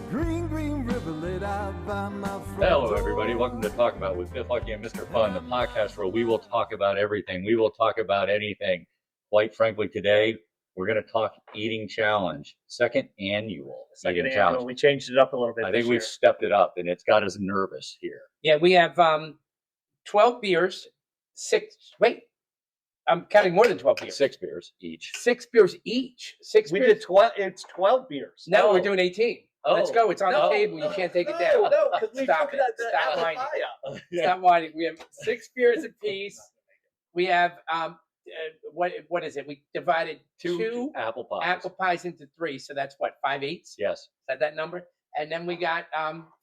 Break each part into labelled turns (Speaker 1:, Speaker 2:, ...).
Speaker 1: Green, green river lit out by my front
Speaker 2: Hello,
Speaker 1: door.
Speaker 2: everybody. Welcome to Talk About with Biff Lucky and Mr. Fun, the podcast where we will talk about everything. We will talk about anything. Quite frankly, today we're going to talk eating challenge, second annual eating challenge.
Speaker 3: We changed it up a little bit.
Speaker 2: I think we've stepped it up, and it's got us nervous here.
Speaker 4: Yeah, we have 12 beers, I'm counting more than 12 beers.
Speaker 2: 6 beers each.
Speaker 4: 6 beers each.
Speaker 3: We did 12. It's 12 beers.
Speaker 4: No,
Speaker 2: Oh.
Speaker 4: we're doing 18. Let's go. It's on the table. You can't take it down.
Speaker 3: No, because we
Speaker 4: Stop
Speaker 3: took
Speaker 4: it.
Speaker 3: the
Speaker 4: Stop
Speaker 3: apple
Speaker 4: whining.
Speaker 3: pie up.
Speaker 4: Stop whining. We have 6 beers apiece. We have what is it? We divided two
Speaker 2: apple pies.
Speaker 4: apple pies into 3, so that's what, 5/8? Is
Speaker 2: Yes,
Speaker 4: that number? And then we got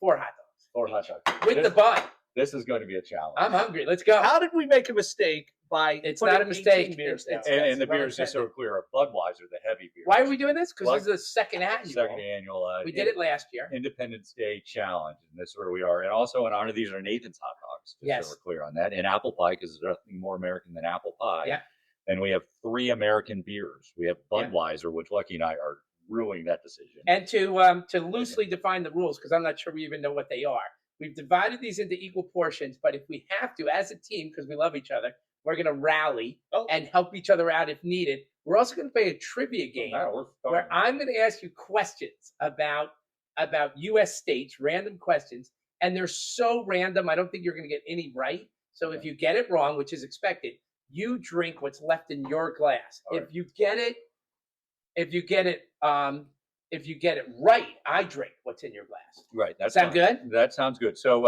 Speaker 4: 4 hot dogs
Speaker 2: 4 hot dogs.
Speaker 4: with the bun.
Speaker 2: This is going to be a challenge.
Speaker 4: I'm hungry. Let's go.
Speaker 3: How did we make a mistake by
Speaker 4: It's
Speaker 3: putting
Speaker 4: not a mistake.
Speaker 3: 18 beers
Speaker 4: It's-
Speaker 3: down?
Speaker 2: and the beers, just so we're clear, are Budweiser, the heavy beer.
Speaker 4: Why are we doing this? Because
Speaker 2: What?
Speaker 4: this is the second annual.
Speaker 2: Second annual.
Speaker 4: We did it last year.
Speaker 2: Independence Day challenge, and this is where we are. And also in honor, these are Nathan's hot dogs. Just
Speaker 4: Yes.
Speaker 2: so we're clear on that. And apple pie, because there's nothing more American than apple pie.
Speaker 4: Yeah.
Speaker 2: And we have 3 American beers. We have
Speaker 4: Yeah.
Speaker 2: Budweiser, which Lucky and I are ruining that decision.
Speaker 4: And to loosely define the rules, because I'm not sure we even know what they are. We've divided these into equal portions, but if we have to, as a team, because we love each other, we're going to rally and help each other out if needed. We're also going to play a trivia game where I'm going to ask you questions about U.S. states, random questions, and they're so random, I don't think you're going to get any right. So if you get it wrong, which is expected, you drink what's left in your glass.
Speaker 2: All
Speaker 4: If you get it right, I drink what's in your glass.
Speaker 2: Right. That
Speaker 4: Sound good?
Speaker 2: That sounds good. So,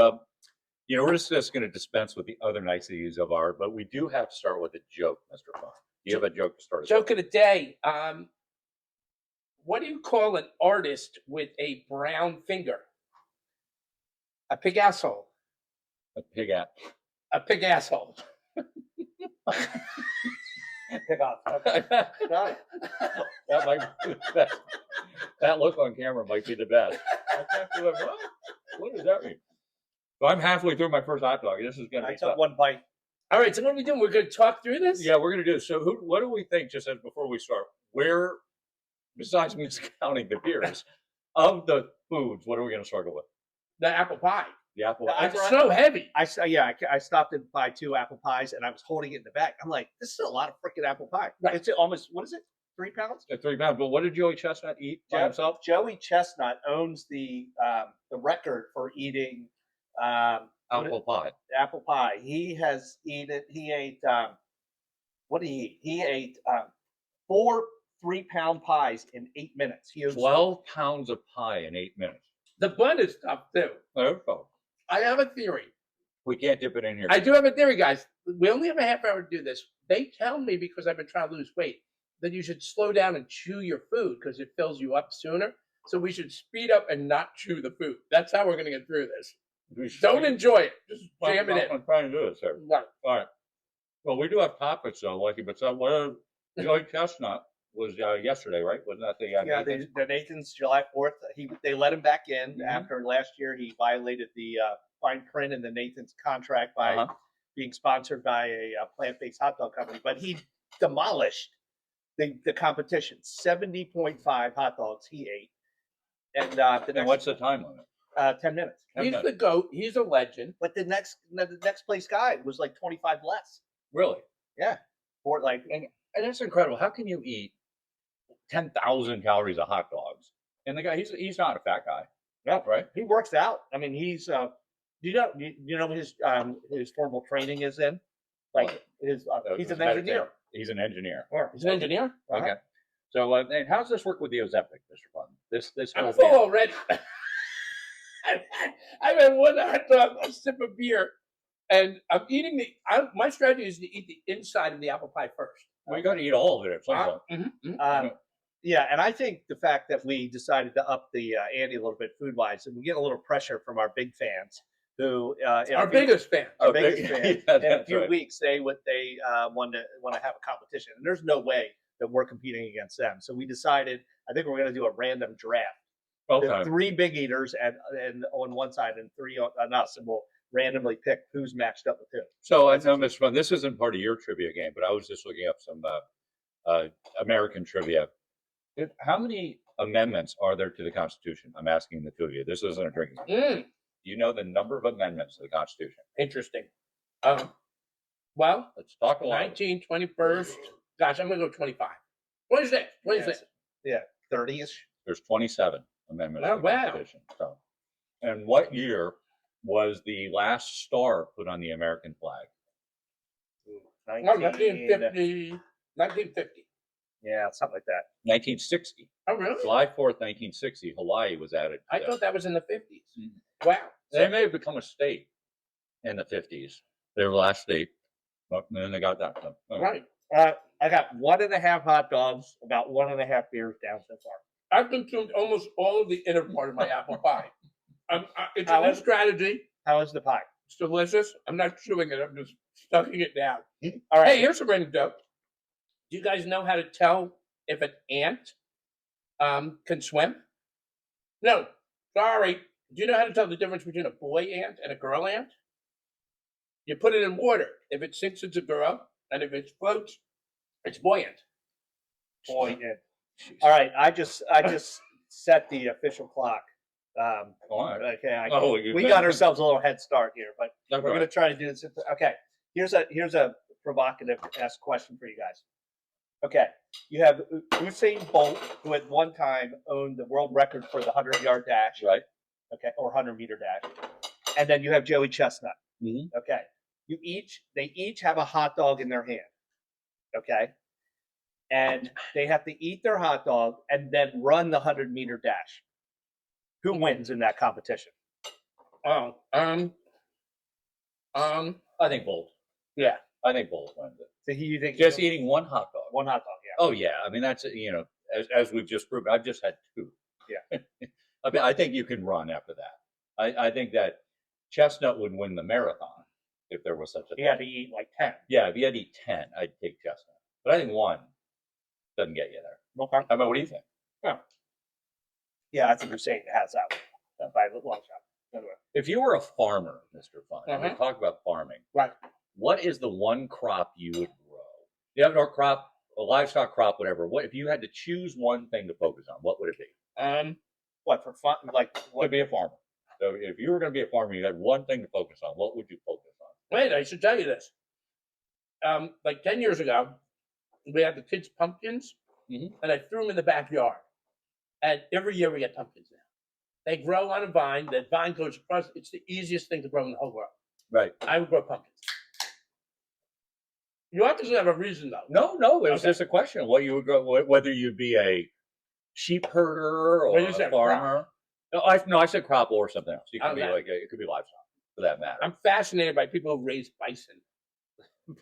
Speaker 2: we're just going to dispense with the other niceties of art, but we do have to start with a joke, Mr. Fun. Do you have a joke to start us
Speaker 4: Joke of the day. What do you call an artist with a brown finger? A pig asshole.
Speaker 2: off? A pig at.
Speaker 4: A pig asshole.
Speaker 3: Pick off. Okay. Got it.
Speaker 2: That might be the best. That look on camera might be the best. What does that mean? So I'm halfway through my first hot dog. This is going to
Speaker 3: I
Speaker 2: be
Speaker 3: took
Speaker 2: tough.
Speaker 3: one bite.
Speaker 4: All right, so what are we doing? We're going to talk through this?
Speaker 2: Yeah, we're going to do this. So what do we think, just as before we start, where, besides me counting the beers, of the foods, what are we going to struggle with?
Speaker 4: The apple pie.
Speaker 2: The apple.
Speaker 4: It's so heavy.
Speaker 3: I stopped and buy 2 apple pies, and I was holding it in the back. I'm like, this is a lot of freaking apple pie.
Speaker 4: Right.
Speaker 3: It's almost, what is it, 3 pounds?
Speaker 2: At 3 pounds. But what did Joey Chestnut eat by himself?
Speaker 3: Joey Chestnut owns the record for eating
Speaker 2: Apple pie.
Speaker 3: apple pie. He ate what did he eat? He ate 4 3-pound pies in 8 minutes. He owns
Speaker 2: 12 pounds of pie in 8 minutes.
Speaker 4: The bun is tough, too.
Speaker 2: Oh,
Speaker 4: I have a theory.
Speaker 2: we can't dip it in here.
Speaker 4: I do have a theory, guys. We only have a half hour to do this. They tell me, because I've been trying to lose weight, that you should slow down and chew your food because it fills you up sooner. So we should speed up and not chew the food. That's how we're going to get through this. Don't enjoy it. Just jam it in.
Speaker 2: I'm trying to do this here.
Speaker 4: Right.
Speaker 2: All right. Well, we do have topics, though, Lucky, but Joey Chestnut was yesterday, right? Wasn't that the Nathan's?
Speaker 3: the Nathan's July 4th. They let him back in
Speaker 2: Mhm.
Speaker 3: after last year he violated the fine print in the Nathan's contract by being sponsored by a plant-based hot dog company. But he demolished the competition. 70.5 hot dogs he ate. And
Speaker 2: What's the time limit?
Speaker 3: 10 minutes.
Speaker 4: He's the GOAT. He's a legend.
Speaker 3: But the next place guy was like 25 less.
Speaker 2: Really?
Speaker 3: Yeah. Or like
Speaker 2: And that's incredible. How can you eat 10,000 calories of hot dogs? And the guy, he's not a fat guy.
Speaker 3: Yeah,
Speaker 2: right.
Speaker 3: He works out. I mean, he's you know his formal training is in, like he's an engineer.
Speaker 2: He's an enginger.
Speaker 4: He's an engineer.
Speaker 2: Okay. So, and how does this work with the Ozempic, Mr. Fun? This
Speaker 4: I'm
Speaker 2: whole
Speaker 4: full
Speaker 2: thing.
Speaker 4: already. I've had one hot dog, a sip of beer, and I'm eating my strategy is to eat the inside of the apple pie first.
Speaker 2: We got to eat all of it at some point.
Speaker 3: Yeah, and I think the fact that we decided to up the ante a little bit food-wise, and we get a little pressure from our big fans, who
Speaker 4: Our biggest fan.
Speaker 3: our biggest fans.
Speaker 2: Yeah,
Speaker 3: In a
Speaker 2: that's
Speaker 3: few
Speaker 2: right.
Speaker 3: weeks, they want to have a competition, and there's no way that we're competing against them. So we decided, I think we're going to do a random draft.
Speaker 2: Okay.
Speaker 3: There are 3 big eaters and on one side, and 3 on us, and we'll randomly pick who's matched up with who.
Speaker 2: So I know, Mr. Fun, this isn't part of your trivia game, but I was just looking up some American trivia. How many amendments are there to the Constitution? I'm asking the two of you. This isn't a drinking game. Do you know the number of amendments to the Constitution?
Speaker 4: Interesting. Well,
Speaker 2: Let's talk a lot.
Speaker 4: 19, 21st. Gosh, I'm going to go 25. 26. 26.
Speaker 3: Yeah, 30-ish.
Speaker 2: There's 27 amendments
Speaker 4: Oh,
Speaker 2: to the
Speaker 4: wow.
Speaker 2: Constitution. So, and what year was the last star put on the American flag?
Speaker 4: 1950. 1950.
Speaker 3: Yeah, something like that.
Speaker 2: 1960.
Speaker 4: Oh, really?
Speaker 2: July 4th, 1960, Hawaii was added.
Speaker 4: I thought that was in the 50s. Wow.
Speaker 2: They may have become a state in the 50s. They were the last state. But then they got that.
Speaker 4: Right.
Speaker 3: I got 1.5 hot dogs, about 1.5 beers down so far.
Speaker 4: I've consumed almost all of the inner part of my apple pie. It's a
Speaker 3: How
Speaker 4: new
Speaker 3: is-
Speaker 4: strategy.
Speaker 3: How is the pie?
Speaker 4: It's delicious. I'm not chewing it. I'm just stuffing it down.
Speaker 3: All right.
Speaker 4: Hey, here's a random joke. Do you guys know how to tell if an ant can swim? No. Sorry. Do you know how to tell the difference between a boy ant and a girl ant? You put it in water. If it sinks, it's a girl, and if it floats, it's buoyant.
Speaker 3: Boy, all right. I just set the official clock.
Speaker 2: All right.
Speaker 3: Okay. We got ourselves a little head start here, but
Speaker 2: That's
Speaker 3: we're
Speaker 2: right.
Speaker 3: going to try to do this. Okay. Here's a provocative ask question for you guys. Okay. You have Usain Bolt, who at one time owned the world record for the 100-yard dash.
Speaker 2: Right.
Speaker 3: Okay. Or 100-meter dash. And then you have Joey Chestnut.
Speaker 2: Mhm.
Speaker 3: Okay. They each have a hot dog in their hand. Okay. And they have to eat their hot dog and then run the 100-meter dash. Who wins in that competition?
Speaker 4: Oh,
Speaker 2: I think Bolt.
Speaker 4: yeah.
Speaker 2: I think Bolt wins it.
Speaker 3: So you think
Speaker 2: Just eating one hot dog.
Speaker 3: one hot dog? Yeah.
Speaker 2: Oh yeah, I mean that's as we've just proven. I've just had two.
Speaker 3: Yeah.
Speaker 2: I mean, I think you can run after that. I think that Chestnut would win the marathon if there was such a
Speaker 3: He
Speaker 2: thing.
Speaker 3: had to eat like 10.
Speaker 2: Yeah, if you had to eat 10, I'd take Chestnut. But I think one doesn't get you there.
Speaker 3: Okay.
Speaker 2: How about what do you think?
Speaker 3: Yeah, I think Usain has that one by a long shot. Anyway.
Speaker 2: If you were a farmer, Mr. Fun, we
Speaker 4: Uh-huh.
Speaker 2: talk about farming.
Speaker 4: Right.
Speaker 2: What is the one crop you would grow? You have no crop, a livestock crop, whatever. What if you had to choose one thing to focus on? What would it be?
Speaker 3: What for fun? Like
Speaker 2: Would
Speaker 3: what?
Speaker 2: be a farmer. So if you were going to be a farmer, you had one thing to focus on. What would you focus on?
Speaker 4: Wait, I should tell you this. Like 10 years ago, we had the kids' pumpkins,
Speaker 2: Mhm.
Speaker 4: and I threw them in the backyard. And every year we get pumpkins now. They grow on a vine. That vine goes across. It's the easiest thing to grow in the whole world.
Speaker 2: Right.
Speaker 4: I would grow pumpkins. You obviously have a reason, though.
Speaker 2: No. It was
Speaker 4: Okay.
Speaker 2: just a question of what you would grow, whether you'd be a sheep herder or
Speaker 4: Well, you
Speaker 2: a
Speaker 4: said
Speaker 2: farmer. I said crop or something else. It could be
Speaker 4: Okay.
Speaker 2: it could be livestock for that matter.
Speaker 4: I'm fascinated by people who raise bison.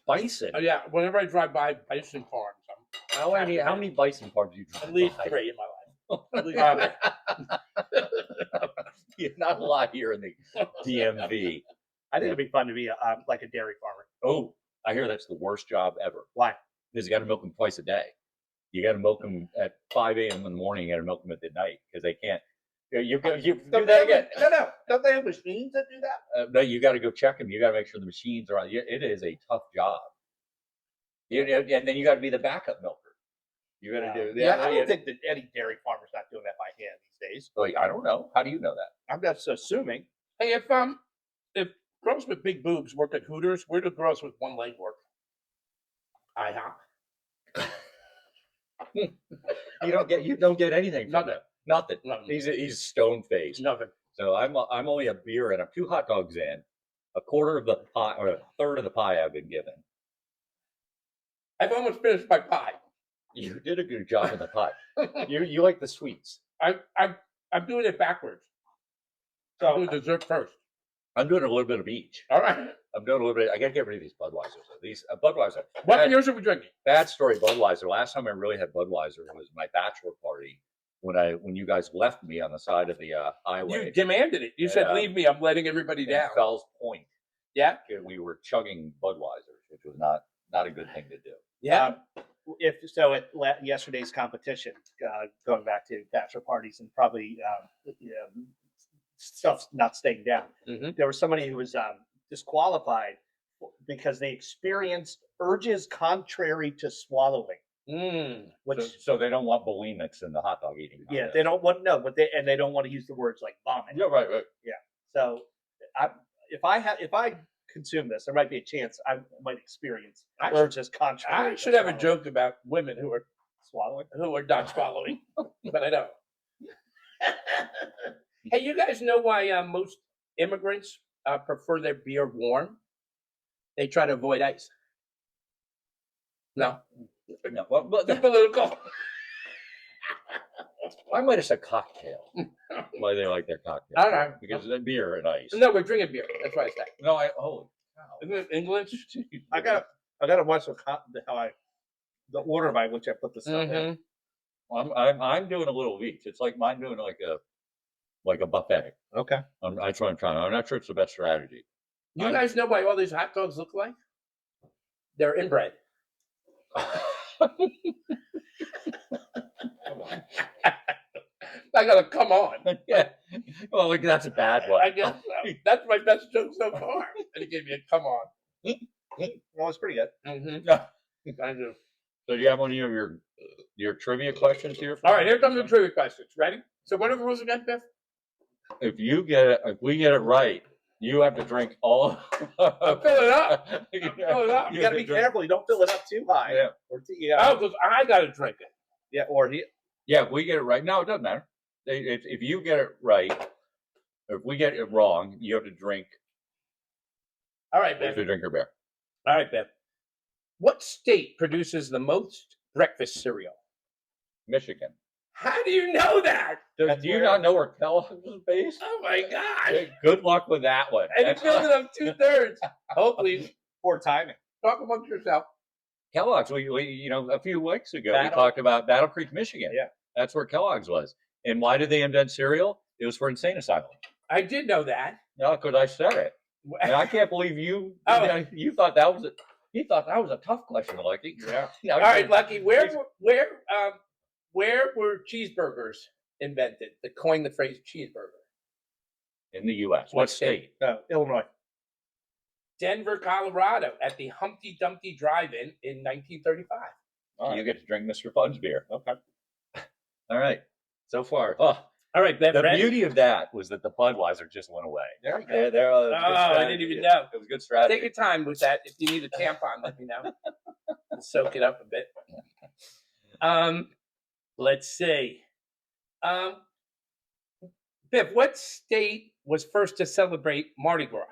Speaker 2: Bison.
Speaker 4: Oh, yeah. Whenever I drive by bison farms,
Speaker 2: How many bison farms do you drive
Speaker 4: at least
Speaker 2: by?
Speaker 4: 3 in my life.
Speaker 2: At least You're not a lot here in the DMV.
Speaker 3: I think it'd be fun to be like a dairy farmer.
Speaker 2: Oh, I hear that's the worst job ever.
Speaker 3: Why?
Speaker 2: Because you got to milk them twice a day. You got to milk them at 5 a.m. in the morning. You got to milk them at the night because they can't. You do that again.
Speaker 3: No. Don't they have machines that do that?
Speaker 2: No, you got to go check them. You got to make sure the machines are on. It is a tough job. And then you got to be the backup milker. You got to do.
Speaker 3: Yeah, I don't think that any dairy farmer's not doing that by hand these days.
Speaker 2: Like, I don't know. How do you know that?
Speaker 3: I'm just assuming.
Speaker 4: Hey, if girls with big boobs work at Hooters, where do girls with one leg work? IHOP.
Speaker 2: You don't get anything from
Speaker 4: Nothing.
Speaker 2: that. Nothing.
Speaker 4: Nothing.
Speaker 2: He's stone faced.
Speaker 4: Nothing.
Speaker 2: So I'm only a beer and I'm 2 hot dogs in, a quarter of the pie or a third of the pie I've been given.
Speaker 4: I've almost finished my pie.
Speaker 2: You did a good job in the pie. You like the sweets.
Speaker 4: I'm doing it backwards.
Speaker 3: So
Speaker 4: I'm doing dessert first.
Speaker 2: I'm doing a little bit of each.
Speaker 4: All right.
Speaker 2: I'm doing a little bit. I got to get rid of these Budweisers. These Budweiser.
Speaker 4: What
Speaker 2: Bad-
Speaker 4: beers are we drinking?
Speaker 2: Bad story, Budweiser. Last time I really had Budweiser was my bachelor party when you guys left me on the side of the highway.
Speaker 4: You demanded it. You said,
Speaker 2: Yeah.
Speaker 4: "Leave me. I'm letting everybody
Speaker 2: in
Speaker 4: down."
Speaker 2: Fells Point.
Speaker 4: Yeah.
Speaker 2: And we were chugging Budweisers, which was not a good thing to do.
Speaker 4: Yeah.
Speaker 3: if so, at yesterday's competition, going back to bachelor parties and probably stuff's not staying down.
Speaker 4: Mhm.
Speaker 3: There was somebody who was disqualified because they experienced urges contrary to swallowing. Which
Speaker 2: So they don't want bulimics in the hot dog eating.
Speaker 3: yeah,
Speaker 2: contest.
Speaker 3: they don't want but they don't want to use the words like vomit.
Speaker 2: Yeah, right.
Speaker 3: So if I consume this, there might be a chance I might experience urges contrary.
Speaker 4: I
Speaker 3: to
Speaker 4: should have a
Speaker 3: swallowing.
Speaker 4: joke about women who are
Speaker 3: Swallowing.
Speaker 4: not swallowing, but I don't. Hey, you guys know why most immigrants prefer their beer warm? They try to avoid ice. No,
Speaker 2: No, well,
Speaker 4: the political.
Speaker 2: I might have said cocktail. Why they like their cocktail?
Speaker 4: I don't know.
Speaker 2: Because of beer and ice.
Speaker 4: No, we're drinking beer. That's why I said.
Speaker 2: No, holy cow.
Speaker 4: Isn't it English?
Speaker 3: I gotta watch the order by which I put the stuff in.
Speaker 2: Well, I'm doing a little of each. It's like mine doing like a buffet.
Speaker 3: Okay.
Speaker 2: That's what I'm trying. I'm not sure it's the best strategy.
Speaker 4: You guys know why all these hot dogs look like? They're inbred. I gotta come on.
Speaker 2: Yeah. Well, look, that's a bad one.
Speaker 4: I guess so. That's my best joke so far. And he gave me a come on.
Speaker 3: Well, it's pretty good.
Speaker 4: Mm-hmm.
Speaker 2: Yeah.
Speaker 4: I do.
Speaker 2: So do you have one of your trivia questions here?
Speaker 4: All right, here comes the trivia questions. Ready? So what are the rules again, Biff?
Speaker 2: If we get it right, you have to drink all.
Speaker 4: I'll fill it up.
Speaker 2: Yeah.
Speaker 4: Fill it up.
Speaker 3: You gotta be careful. You don't fill it up too high.
Speaker 2: Yeah.
Speaker 3: Or
Speaker 4: Oh, because I gotta drink it.
Speaker 3: yeah. Or
Speaker 2: Yeah, if we get it right. No, it doesn't matter. If you get it right, if we get it wrong, you have to drink.
Speaker 4: All right,
Speaker 2: You have to
Speaker 4: Biff.
Speaker 2: drink your beer.
Speaker 4: All right, Biff. What state produces the most breakfast cereal?
Speaker 2: Michigan.
Speaker 4: How do you know that?
Speaker 2: Do you not know where Kellogg's is based?
Speaker 4: Oh my gosh.
Speaker 2: Yeah, good luck with that one.
Speaker 4: And you
Speaker 2: That's
Speaker 4: filled it up 2/3. Oh, please.
Speaker 3: poor timing.
Speaker 4: Talk amongst yourself.
Speaker 2: Kellogg's. We a few weeks ago we
Speaker 3: Battle-
Speaker 2: talked about Battle Creek, Michigan.
Speaker 3: Yeah.
Speaker 2: That's where Kellogg's was. And why did they invent cereal? It was for insane asylum.
Speaker 4: I did know that.
Speaker 2: No, because I said it. And I can't believe you.
Speaker 4: Oh.
Speaker 2: You thought that was You thought that was a tough question, Lucky.
Speaker 3: Yeah.
Speaker 2: Yeah,
Speaker 4: All right, Lucky. Where were cheeseburgers invented? That coined the phrase cheeseburger.
Speaker 2: in the U.S. What state?
Speaker 3: Illinois.
Speaker 4: Denver, Colorado, at the Humpty Dumpty Drive-In in 1935.
Speaker 3: All right.
Speaker 2: You get to drink Mr. Fun's beer.
Speaker 3: Okay.
Speaker 2: All right. So far. Oh,
Speaker 4: All right, Bev.
Speaker 2: the
Speaker 4: ready?
Speaker 2: beauty of that was that the Budweiser just went away.
Speaker 3: There we go.
Speaker 2: Yeah, there.
Speaker 4: Oh, I didn't even know.
Speaker 2: It was a good strategy.
Speaker 4: Take your time with that. If you need a tampon, let me know. Soak it up a bit. Let's see. Biff, what state was first to celebrate Mardi Gras?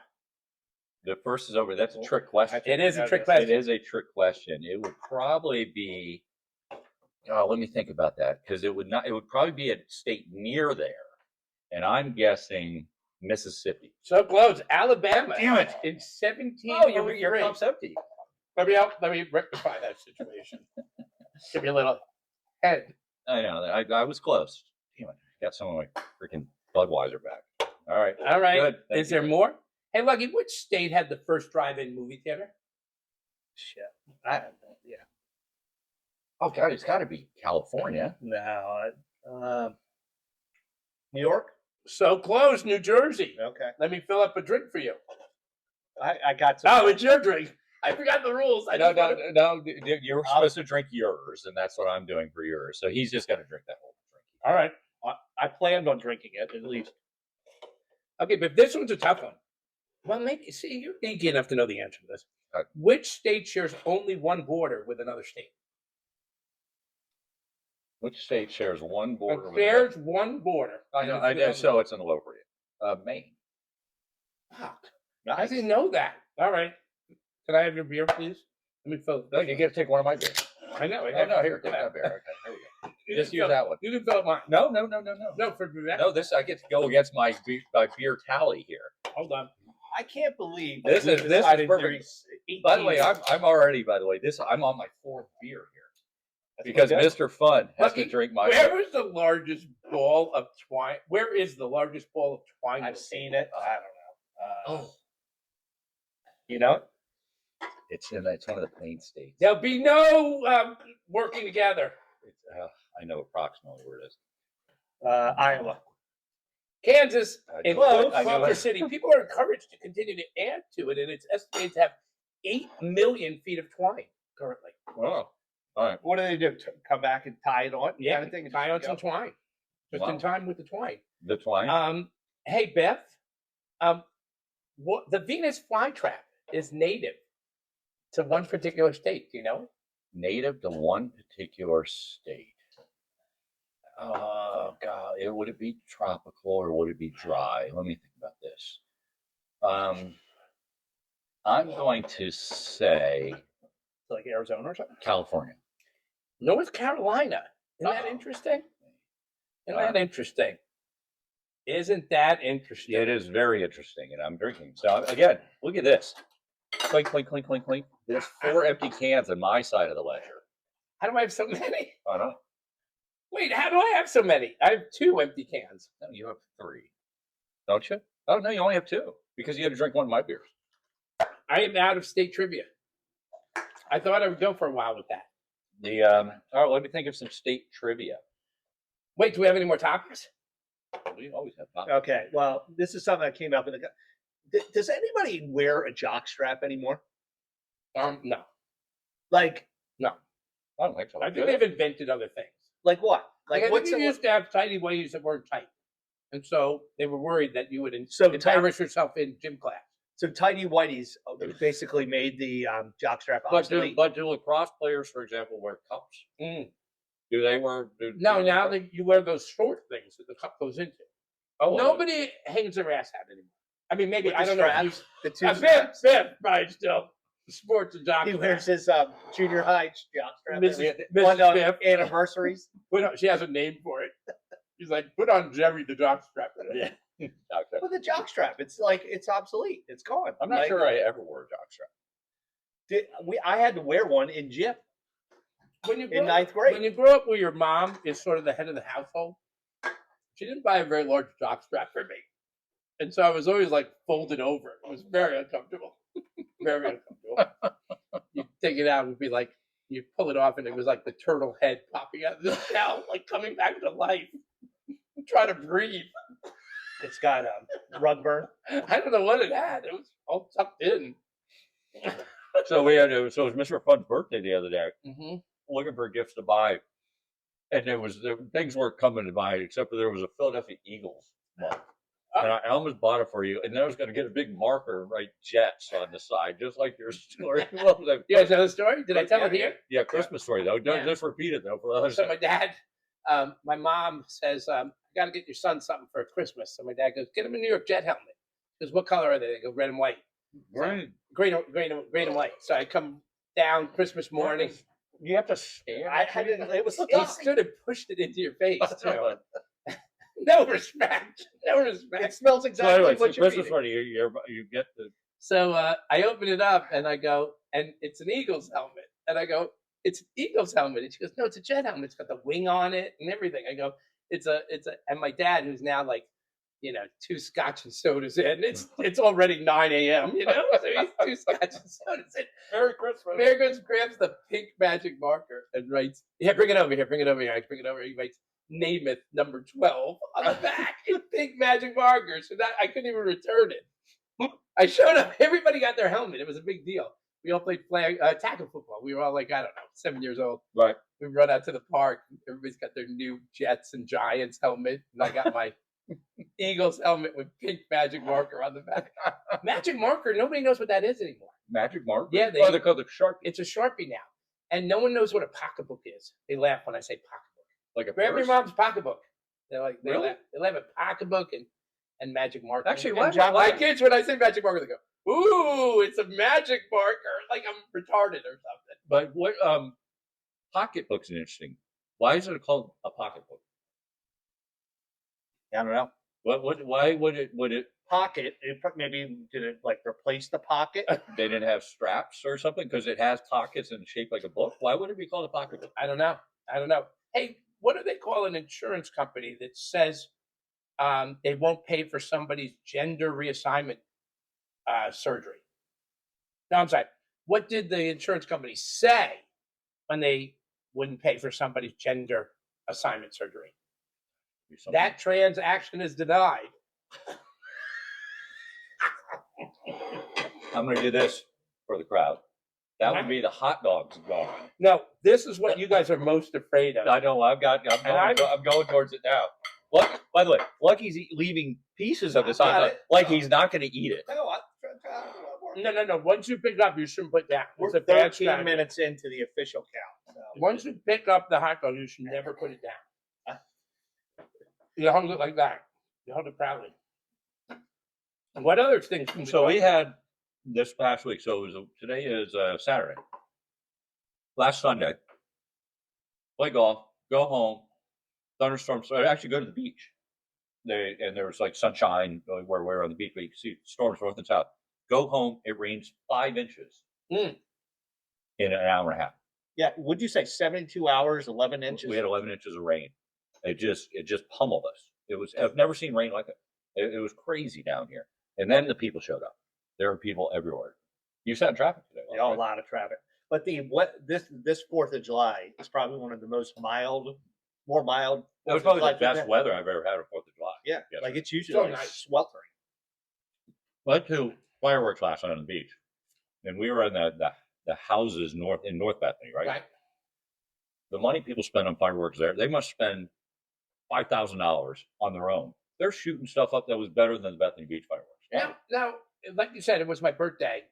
Speaker 2: The first is over. That's a trick question.
Speaker 4: It is a trick
Speaker 2: It
Speaker 4: question.
Speaker 2: is a trick question. It would probably be. Oh, let me think about that because it would not. It would probably be a state near there, and I'm guessing Mississippi.
Speaker 4: So close. Alabama.
Speaker 2: Damn it.
Speaker 4: In 1703.
Speaker 2: Oh, your cup's empty.
Speaker 4: Let me rectify that situation. Give me a little head.
Speaker 2: I know. I was close. Damn it! Got some of my freaking Budweiser back. All right.
Speaker 4: All right.
Speaker 2: Good. Thank
Speaker 4: Is there
Speaker 2: you.
Speaker 4: more? Hey, Lucky, which state had the first drive-in movie theater?
Speaker 3: Shit. I don't know. Yeah.
Speaker 2: Oh God, it's got to be California.
Speaker 3: No. New York.
Speaker 4: So close, New Jersey.
Speaker 3: Okay.
Speaker 4: Let me fill up a drink for you.
Speaker 3: I got to.
Speaker 4: Oh, it's your drink. I forgot the rules.
Speaker 2: No. You're supposed to drink yours, and that's what I'm doing for yours. So he's just got to drink that whole drink.
Speaker 4: All right.
Speaker 3: I planned on drinking it at least.
Speaker 4: Okay, but this one's a tough one. Well, maybe, see, you're geeky enough to know the answer to this.
Speaker 2: All right.
Speaker 4: Which state shares only one border with another state?
Speaker 2: Which state shares one border?
Speaker 4: It
Speaker 2: with
Speaker 4: shares one border.
Speaker 2: I know. I know. So it's in the low for you. Maine.
Speaker 4: Fuck.
Speaker 3: Nice.
Speaker 4: I didn't know that. All right. Can I have your beer, please? Let me fill
Speaker 2: No, you get to take one of my beers.
Speaker 4: I know.
Speaker 2: Oh no, here, take that beer. Okay, here we go.
Speaker 4: You
Speaker 2: Just
Speaker 4: can
Speaker 2: use
Speaker 4: fill-
Speaker 2: that one.
Speaker 4: You can fill up mine.
Speaker 2: No.
Speaker 4: No, for that.
Speaker 2: No, this I get to go against my beer tally here.
Speaker 4: Hold on.
Speaker 3: I can't believe
Speaker 2: This
Speaker 3: we
Speaker 2: is
Speaker 3: decided
Speaker 2: perfect.
Speaker 3: during 18
Speaker 2: By the way, I'm already. By the way, I'm on my fourth beer here
Speaker 3: That's
Speaker 2: because
Speaker 3: pretty good.
Speaker 2: Mr. Fun has
Speaker 4: Lucky,
Speaker 2: to drink my.
Speaker 4: Where is the largest ball of twine? Where is the largest ball of twine?
Speaker 3: I've seen it. I don't know.
Speaker 2: Oh,
Speaker 3: You know it?
Speaker 2: it's one of the plain states.
Speaker 4: There'll be no working together.
Speaker 2: It's, I know approximately where it is.
Speaker 3: Iowa.
Speaker 4: Kansas,
Speaker 2: I
Speaker 4: in
Speaker 2: know it. I know
Speaker 4: Culver
Speaker 2: it.
Speaker 4: City, people are encouraged to continue to add to it, and it's estimated to have 8 million feet of twine currently.
Speaker 2: Wow. All right.
Speaker 3: What do they do? Come back and tie it on?
Speaker 4: Yeah,
Speaker 3: Kind of thing?
Speaker 4: tie on some twine, just in
Speaker 2: Wow.
Speaker 4: time with the twine.
Speaker 2: The twine.
Speaker 4: Hey Beth, what the Venus flytrap is native to one particular state. Do you know?
Speaker 2: Native to one particular state. Oh God, would it be tropical or would it be dry? Let me think about this. I'm going to say
Speaker 3: Like Arizona or something?
Speaker 2: California.
Speaker 4: North Carolina. Isn't that
Speaker 2: Uh-oh.
Speaker 4: interesting? Isn't
Speaker 2: Wow.
Speaker 4: that interesting? Isn't that interesting?
Speaker 2: It is very interesting, and I'm drinking. So again, look at this. Clink, clink, clink, clink, clink. There's 4 empty cans on my side of the ledger.
Speaker 4: How do I have so many?
Speaker 2: I know.
Speaker 4: Wait, how do I have so many? I have 2 empty cans.
Speaker 2: No, you have 3, don't you? Oh no, you only have 2 because you had to drink one of my beers.
Speaker 4: I am out of state trivia. I thought I would go for a while with that.
Speaker 2: All right, let me think of some state trivia.
Speaker 4: Wait, do we have any more topics?
Speaker 2: We always have topics.
Speaker 3: Okay. Well, this is something that came up in the. Does anybody wear a jock strap anymore?
Speaker 4: No.
Speaker 3: Like
Speaker 2: I don't think so.
Speaker 4: I think they've invented other things.
Speaker 3: what?
Speaker 4: Like I
Speaker 3: what's
Speaker 4: think you used to have tidy whities that weren't tight, and so they were worried that you would embarrass yourself in gym class.
Speaker 3: So tidy whities basically made the jock strap
Speaker 2: But
Speaker 3: obsolete.
Speaker 2: do lacrosse players, for example, wear cups?
Speaker 4: Mm.
Speaker 2: Do they wear?
Speaker 4: No, now that you wear those short things that the cup goes into.
Speaker 2: Oh,
Speaker 4: Nobody hangs their ass out anymore. I mean, maybe
Speaker 3: With
Speaker 4: I
Speaker 3: the
Speaker 4: don't know.
Speaker 3: straps, the two
Speaker 4: A
Speaker 3: straps.
Speaker 4: bit, right? Still, sports and jock.
Speaker 3: He wears his junior high jock strap
Speaker 4: Mrs.
Speaker 3: every- on
Speaker 4: Mrs. Biff.
Speaker 3: anniversaries.
Speaker 4: She has a name for it. She's like, put on Jerry the jock strap.
Speaker 2: Yeah. Okay.
Speaker 3: With the jock strap, it's obsolete. It's gone.
Speaker 2: I'm not
Speaker 3: Like,
Speaker 2: sure I ever wore a jockstrap.
Speaker 3: I had to wear one in gym
Speaker 4: When you
Speaker 3: in
Speaker 4: grow,
Speaker 3: ninth grade.
Speaker 4: when you grow up where your mom is sort of the head of the household, she didn't buy a very large jock strap for me, and so I was always like folded over. It was very uncomfortable. Very uncomfortable. You take it out, it would be like you pull it off, and it was like the turtle head popping out of the shell, like coming back to life. Trying to breathe.
Speaker 3: It's got rug burn.
Speaker 4: I don't know what it had. It was all tucked in.
Speaker 2: So it was Mr. Fun's birthday the other day.
Speaker 4: Mm-hmm.
Speaker 2: Looking for gifts to buy, and things weren't coming to buy except for there was a Philadelphia Eagles mug. And I almost bought it for you, and then I was going to get a big marker, right, Jets on the side, just like your story.
Speaker 4: You guys know the story? Did I tell it here?
Speaker 2: Yeah, Christmas story though. Don't
Speaker 4: Yeah.
Speaker 2: just repeat it though for others.
Speaker 4: So my dad, my mom says, I got to get your son something for Christmas. So my dad goes, get him a New York Jet helmet. He goes, what color are they? They go, red and white.
Speaker 2: Right.
Speaker 4: Green and white. So I come down Christmas morning.
Speaker 2: You have to stand.
Speaker 3: I didn't. It was
Speaker 4: He stood and pushed it into your face too. No respect. No
Speaker 3: It
Speaker 4: respect.
Speaker 3: smells
Speaker 2: So
Speaker 3: exactly
Speaker 2: anyway,
Speaker 3: like
Speaker 2: so
Speaker 3: what you're
Speaker 2: Christmas
Speaker 3: eating.
Speaker 2: party, you get the
Speaker 4: So I open it up and I go, and it's an Eagles helmet. And I go, it's an Eagles helmet. And she goes, no, it's a Jet helmet. It's got the wing on it and everything. I go, it's a, and my dad, who's now like, 2 scotch and sodas in, it's already 9 a.m., so he's 2 scotch and sodas in.
Speaker 2: Merry Christmas.
Speaker 4: Mayor goes, grabs the pink magic marker and writes, yeah, bring it over here. I bring it over here. He writes, Namath number 12 on the back in pink magic marker. So that I couldn't even return it. I showed up. Everybody got their helmet. It was a big deal. We all played tackle football. We were all like, I don't know, 7 years old.
Speaker 2: Right.
Speaker 4: We run out to the park. Everybody's got their new Jets and Giants helmet. And I got my Eagles helmet with pink magic marker on the back. Magic marker, nobody knows what that is anymore.
Speaker 2: Magic marker?
Speaker 4: Yeah,
Speaker 2: they call it Sharpie.
Speaker 4: It's a Sharpie now. And no one knows what a pocketbook is. They laugh when I say pocketbook.
Speaker 2: Like a
Speaker 4: Grab your
Speaker 2: purse?
Speaker 4: mom's pocketbook. They're like, they
Speaker 2: Really?
Speaker 4: laugh. They have a pocketbook and magic marker.
Speaker 2: Actually,
Speaker 4: and
Speaker 2: why-
Speaker 4: John,
Speaker 2: why-
Speaker 4: my kids, when I say magic marker, they go, ooh, it's a magic marker. Like I'm retarded or something.
Speaker 2: But what pocketbook's interesting. Why is it called a pocketbook?
Speaker 3: I don't know.
Speaker 2: Why would it
Speaker 3: Pocket. Maybe did it like replace the pocket?
Speaker 2: they didn't have straps or something because it has pockets and shaped like a book? Why would it be called a pocketbook?
Speaker 4: I don't know. Hey, what do they call an insurance company that says they won't pay for somebody's gender reassignment surgery? No, I'm sorry. What did the insurance company say when they wouldn't pay for somebody's gender assignment surgery? That transaction is denied.
Speaker 2: I'm going to do this for the crowd. That would be the hot dogs gone.
Speaker 4: No, this is what you guys are most afraid of.
Speaker 2: I know. I'm going towards it now. What? By the way, Lucky's leaving pieces of this hot dog like he's not going to eat it.
Speaker 4: No. Once you pick up, you shouldn't put down.
Speaker 3: We're
Speaker 4: It's a bad
Speaker 3: 13
Speaker 4: strategy.
Speaker 3: minutes into the official count. So.
Speaker 4: Once you pick up the hot dog, you should never put it down. You hold it like that. You hold it proudly. And what other things? Can
Speaker 2: So we had this past week. So today is Saturday. Last Sunday, play golf, go home, thunderstorms. So I actually go to the beach. There was like sunshine where we're on the beach, but you can see storms north and south. Go home, it rains 5 inches in an hour and a half.
Speaker 3: Yeah, would you say 72 hours, 11 inches?
Speaker 2: We had 11 inches of rain. It just pummeled us. I've never seen rain like it. It was crazy down here. And then the people showed up. There were people everywhere. You sat in traffic today.
Speaker 3: Yeah, a lot of traffic. But this 4th of July is probably one of the more mild.
Speaker 2: It was probably the best weather I've ever had on 4th of July.
Speaker 3: Yeah,
Speaker 2: Yes.
Speaker 3: like it's usually
Speaker 4: So
Speaker 3: like
Speaker 4: nice.
Speaker 3: sweltering.
Speaker 2: Went to fireworks last night on the beach, and we were in the houses in North Bethany, right?
Speaker 4: Right.
Speaker 2: The money people spend on fireworks there, they must spend $5,000 on their own. They're shooting stuff up that was better than the Bethany Beach fireworks.
Speaker 4: Now, like you said, it was my birthday.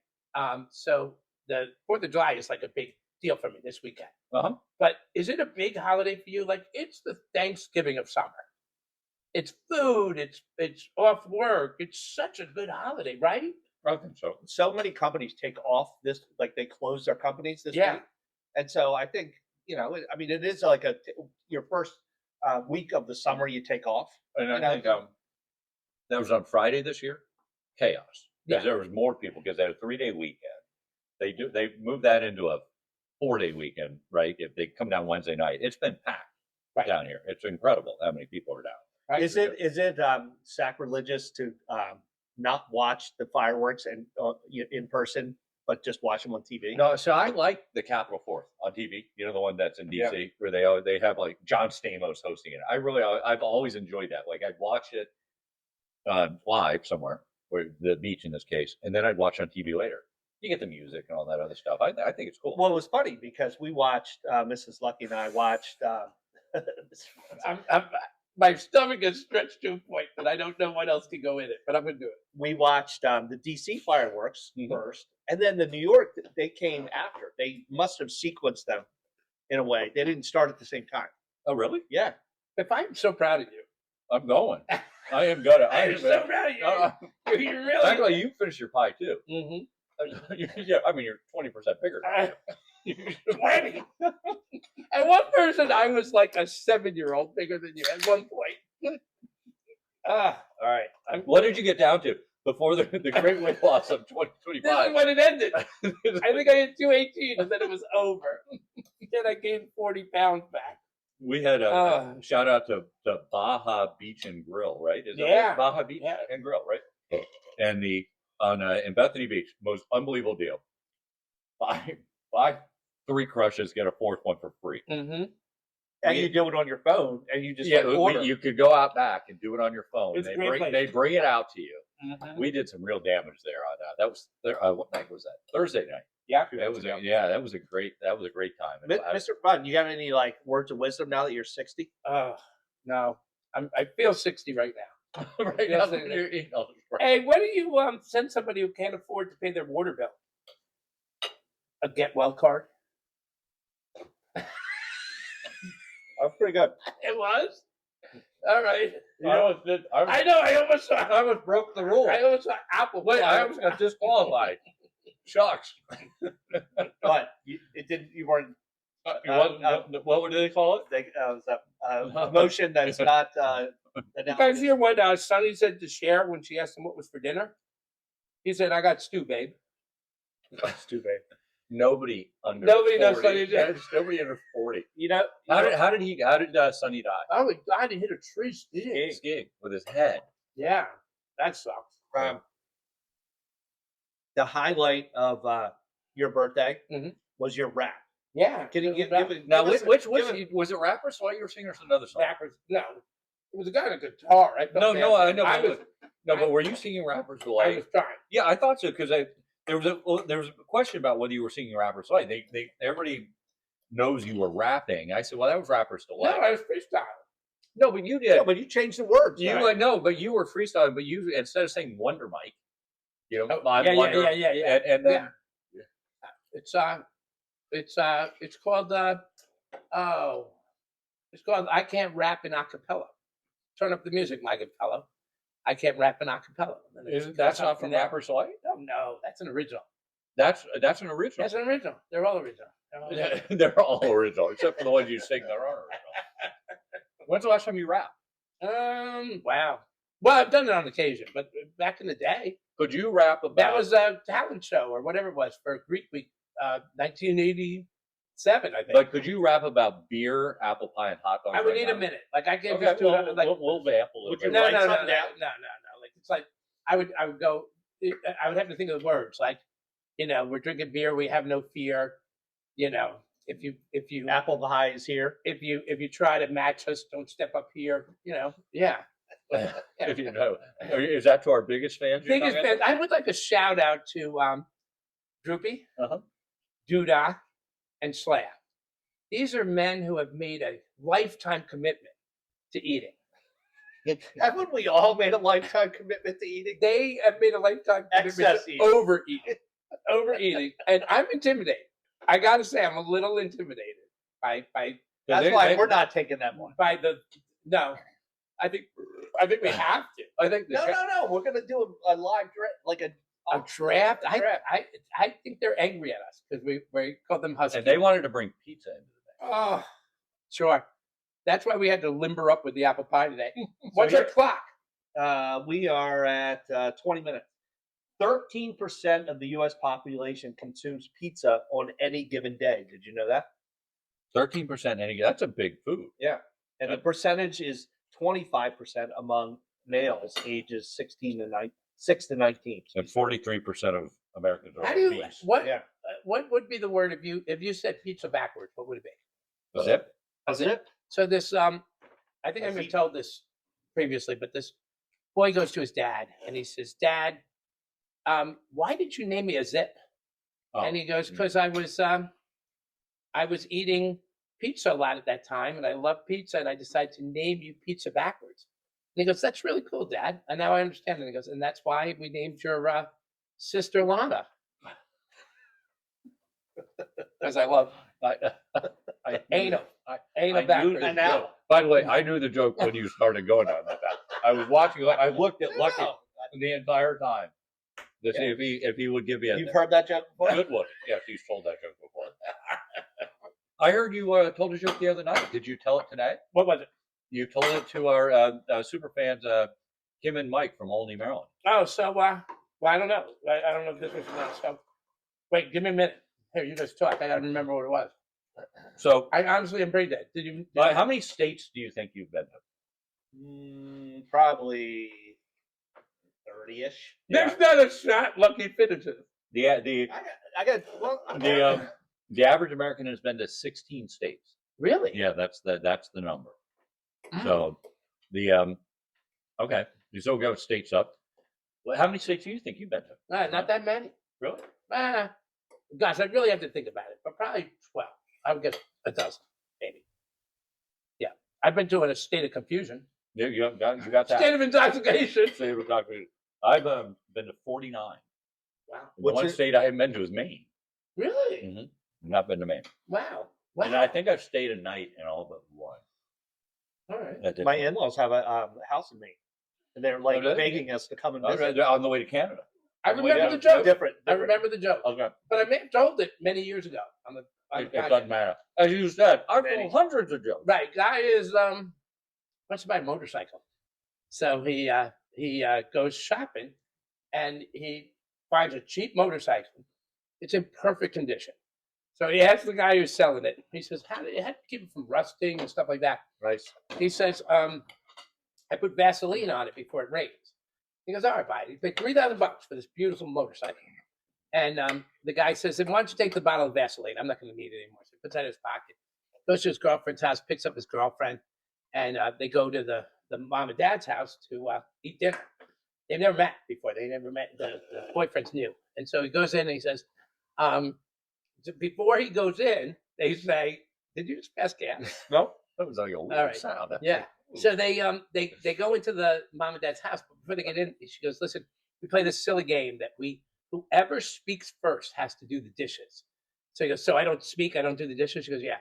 Speaker 4: So the 4th of July is like a big deal for me this weekend.
Speaker 2: Uh-huh.
Speaker 4: But is it a big holiday for you? Like it's the Thanksgiving of summer. It's food. It's off work. It's such a good holiday, right?
Speaker 2: I think so.
Speaker 3: So many companies take off this, like they close their companies this
Speaker 4: Yeah.
Speaker 3: week. And so I think, it is like your first week of the summer you take off.
Speaker 2: And I think that was on Friday this year. Chaos. Because there was more people because they had a 3-day weekend. They moved that into a 4-day weekend, right? If they come down Wednesday night, it's been packed down here. It's incredible how many people are down.
Speaker 4: Right.
Speaker 3: Is it sacrilegious to not watch the fireworks in person, but just watch them on TV?
Speaker 2: No, so I like the Capitol 4th on TV. You know, the one that's in DC where they have like John Stamos hosting it. I've always enjoyed that. Like I'd watch it live somewhere, or the beach in this case, and then I'd watch on TV later. You get the music and all that other stuff. I think it's cool.
Speaker 3: Well, it was funny because we watched, Mrs. Lucky and I watched.
Speaker 4: My stomach is stretched to a point that I don't know what else can go in it, but I'm going to do it.
Speaker 3: We watched the DC fireworks first, and then the New York. They came after. They must have sequenced them in a way. They didn't start at the same time.
Speaker 2: Oh, really?
Speaker 3: Yeah.
Speaker 4: If I'm so proud of you.
Speaker 2: I'm going. I am gonna.
Speaker 4: I'm so proud of you. You really.
Speaker 2: Actually, you finished your pie too.
Speaker 4: Mm-hmm.
Speaker 2: Yeah, I mean you're 20% bigger.
Speaker 4: 20. At one person, I was like a 7-year-old bigger than you at one point.
Speaker 3: All right.
Speaker 2: What did you get down to before the great weight loss of 2025?
Speaker 4: This is when it ended. I think I hit 218 and then it was over. Then I gained 40 pounds back.
Speaker 2: We had a shout out to Baja Beach and Grill, right? Is that right? Baja Beach and Grill, right? And in Bethany Beach, most unbelievable deal. Buy 3 crushes, get a 4th one for free.
Speaker 4: Mm-hmm.
Speaker 3: And you do it on your phone, and you just order.
Speaker 2: You could go out back and do it on your phone.
Speaker 4: It's
Speaker 2: They bring it out to you.
Speaker 4: Mm-hmm.
Speaker 2: We did some real damage there on that. That was what night was that? Thursday night.
Speaker 3: Yeah,
Speaker 2: That was a great time. And
Speaker 3: Mr. Button, you got any words of wisdom now that you're 60?
Speaker 4: No, I feel 60 right now.
Speaker 2: right
Speaker 4: Yes,
Speaker 2: now,
Speaker 4: Hey, when do you send somebody who can't afford to pay their water bill a get well card?
Speaker 3: I'm pretty good.
Speaker 4: It was. All right.
Speaker 2: I
Speaker 4: know. I
Speaker 2: almost broke the rule.
Speaker 4: I almost saw Apple.
Speaker 2: Wait, I almost got disqualified. Shucks.
Speaker 3: But it didn't. You weren't.
Speaker 2: What did they call it?
Speaker 3: It was a motion that's not.
Speaker 4: You guys hear what Sonny said to Cher when she asked him what was for dinner? He said, "I got stew, babe."
Speaker 3: Stew, babe.
Speaker 2: Nobody under
Speaker 4: Nobody
Speaker 2: 40.
Speaker 4: knows Sonny did.
Speaker 2: Nobody under 40.
Speaker 3: How
Speaker 2: did Sonny die?
Speaker 4: Oh, he died and hit a tree
Speaker 2: Skiing with his head.
Speaker 4: Yeah, that sucks.
Speaker 3: The highlight of your birthday was your rap.
Speaker 4: Yeah.
Speaker 3: Can you give
Speaker 2: Now, which was it? Rapper? So you were singing or another song?
Speaker 4: Rappers? No. It was a guy on a guitar. I felt bad.
Speaker 2: I know.
Speaker 4: I was,
Speaker 2: But were you singing Rapper's
Speaker 4: I
Speaker 2: Delight?
Speaker 4: was trying.
Speaker 2: Yeah, I thought so because there was a question about whether you were singing Rapper's Delight. Everybody knows you were rapping. I said, well, that was Rapper's
Speaker 4: No,
Speaker 2: Delight.
Speaker 4: I was freestyling.
Speaker 2: No, but you did.
Speaker 3: Yeah, but you changed the words.
Speaker 2: You
Speaker 3: right?
Speaker 2: no, but you were freestyling. But you instead of saying Wonder Mike, I'm
Speaker 4: yeah,
Speaker 2: Wonder,
Speaker 4: yeah.
Speaker 2: and then
Speaker 4: It's called it's called I Can't Rap in Acapella. Turn up the music, my good fellow. I can't rap in acapella.
Speaker 2: that's not from Rapper's Delight.
Speaker 4: No, that's an original.
Speaker 2: That's an original.
Speaker 4: That's an original. They're all original.
Speaker 2: They're all original, except for the ones you sing that aren't original. When's the last time you rapped?
Speaker 4: Wow. Well, I've done it on occasion, but back in the day,
Speaker 2: Could you rap about
Speaker 4: that was a talent show or whatever it was for Greek Week, 1987, I think.
Speaker 2: But could you rap about beer, apple pie, and hot dogs?
Speaker 4: I would
Speaker 2: right
Speaker 4: need
Speaker 2: now?
Speaker 4: a minute. Like I can't
Speaker 2: Okay,
Speaker 4: just do
Speaker 2: well,
Speaker 4: it. Like
Speaker 2: we'll vamp a little
Speaker 3: Would
Speaker 2: bit.
Speaker 3: you
Speaker 4: no.
Speaker 3: write something down?
Speaker 4: Like it's like I would go. I would have to think of the words. Like we're drinking beer. We have no fear. If you
Speaker 3: Apple pie is here.
Speaker 4: if you try to match us, don't step up here. Yeah.
Speaker 2: If you know, is that to our biggest fans? you're
Speaker 4: Biggest
Speaker 2: talking
Speaker 4: fans. I would like a shout out to Droopy,
Speaker 2: Uh-huh.
Speaker 4: Duda, and Slab. These are men who have made a lifetime commitment to eating.
Speaker 3: Haven't we all made a lifetime commitment to eating?
Speaker 4: They have made a lifetime commitment
Speaker 3: Excess
Speaker 4: to
Speaker 3: eating.
Speaker 4: overeating, and I'm intimidated. I gotta say, I'm a little intimidated by
Speaker 3: That's why we're not taking that one.
Speaker 4: no. I think we have to.
Speaker 2: I think
Speaker 3: No. We're gonna do a live draft, like
Speaker 4: A draft.
Speaker 3: A draft.
Speaker 4: I think they're angry at us because we called them huskies.
Speaker 2: and they wanted to bring pizza into the thing.
Speaker 4: Oh, sure. That's why we had to limber up with the apple pie today. What's our clock?
Speaker 3: We are at 20 minutes. 13% of the U.S. population consumes pizza on any given day. Did you know that?
Speaker 2: 13%. That's a big food.
Speaker 3: And the percentage is 25% among males ages 6 to 19.
Speaker 2: And 43% of Americans are
Speaker 4: How do you
Speaker 2: obese.
Speaker 3: Yeah.
Speaker 4: what would be the word if you said pizza backwards? What would it be?
Speaker 2: Zip?
Speaker 3: That's it.
Speaker 4: So this I think I've been told this previously, but this boy goes to his dad and he says, "Dad, why did you name me a zip?"
Speaker 2: Oh.
Speaker 4: And he goes, "Because I was eating pizza a lot at that time, and I love pizza, and I decided to name you Pizza backwards." And he goes, "That's really cool, Dad." And now I understand. And he goes, "And that's why we named your sister Lana." Because I love anal. Anal backwards.
Speaker 3: And now,
Speaker 2: By the way, I knew the joke when you started going on that. I was watching. I looked at Lucky the entire time to see if he would give me a
Speaker 3: you've heard that joke before?
Speaker 2: good one. Yes, he's told that joke before. I heard you told a joke the other night. Did you tell it today?
Speaker 4: What was it?
Speaker 2: You told it to our super fans, Kim and Mike from Olney, Maryland.
Speaker 4: Oh, so well, I don't know. I don't know if this was enough. So wait, give me a minute. Here, you just talk. I gotta remember what it was.
Speaker 2: So,
Speaker 4: I honestly am pretty dead. Did you?
Speaker 2: how many states do you think you've been to?
Speaker 3: Probably 30-ish.
Speaker 4: There's not a shot. Lucky finishes.
Speaker 2: The
Speaker 3: I got well,
Speaker 2: the average American has been to 16 states.
Speaker 4: Really?
Speaker 2: Yeah, that's the number.
Speaker 4: Mm.
Speaker 2: So okay, you still got states up. Well, how many states do you think you've been to?
Speaker 4: Not that many.
Speaker 2: Really?
Speaker 4: Gosh, I really have to think about it, but probably 12. I would guess a dozen, maybe. Yeah, I've been to a state of confusion,
Speaker 2: Yeah, you got that.
Speaker 4: state of intoxication.
Speaker 2: State of intoxication. I've been to 49.
Speaker 4: Wow.
Speaker 2: The
Speaker 3: What's
Speaker 2: one
Speaker 3: your-
Speaker 2: state I haven't been to is Maine.
Speaker 4: Really?
Speaker 2: Mm-hmm. Not been to Maine.
Speaker 4: Wow.
Speaker 2: And I think I've stayed a night in all but one.
Speaker 4: All right.
Speaker 2: That did-
Speaker 3: my in-laws have a house in Maine, and they're like
Speaker 2: Oh, really?
Speaker 3: begging us to come and
Speaker 2: Okay,
Speaker 3: visit.
Speaker 2: they're on the way to Canada.
Speaker 4: I
Speaker 2: Well,
Speaker 4: remember
Speaker 2: yeah,
Speaker 4: the joke.
Speaker 3: Different.
Speaker 4: I remember the joke,
Speaker 2: Okay.
Speaker 4: but I may have told it many years ago on the
Speaker 2: It doesn't matter. As you said, I've
Speaker 3: Many.
Speaker 2: told hundreds of jokes.
Speaker 4: Right, guy is wants to buy a motorcycle, so he goes shopping, and he finds a cheap motorcycle. It's in perfect condition. So he asks the guy who's selling it. He says, "How do you keep it from rusting and stuff like that?"
Speaker 3: Right.
Speaker 4: He says, "I put Vaseline on it before it rains." He goes, "All right, buy it." He paid $3,000 for this beautiful motorcycle. And the guy says, "Then why don't you take the bottle of Vaseline? I'm not going to need it anymore." So he puts that in his pocket, goes to his girlfriend's house, picks up his girlfriend, and they go to the the mom and dad's house to eat dinner. They've never met before. They never met. The boyfriend's new. And so he goes in and he says, before he goes in, they say, "Did you just pass gas?"
Speaker 2: No, that was like a weird
Speaker 4: right.
Speaker 2: sound.
Speaker 4: Yeah. So they go into the mom and dad's house, but before they get in, she goes, "Listen, we play this silly game that whoever speaks first has to do the dishes." So he goes, "So I don't speak, I don't do the dishes?" She goes, "Yeah."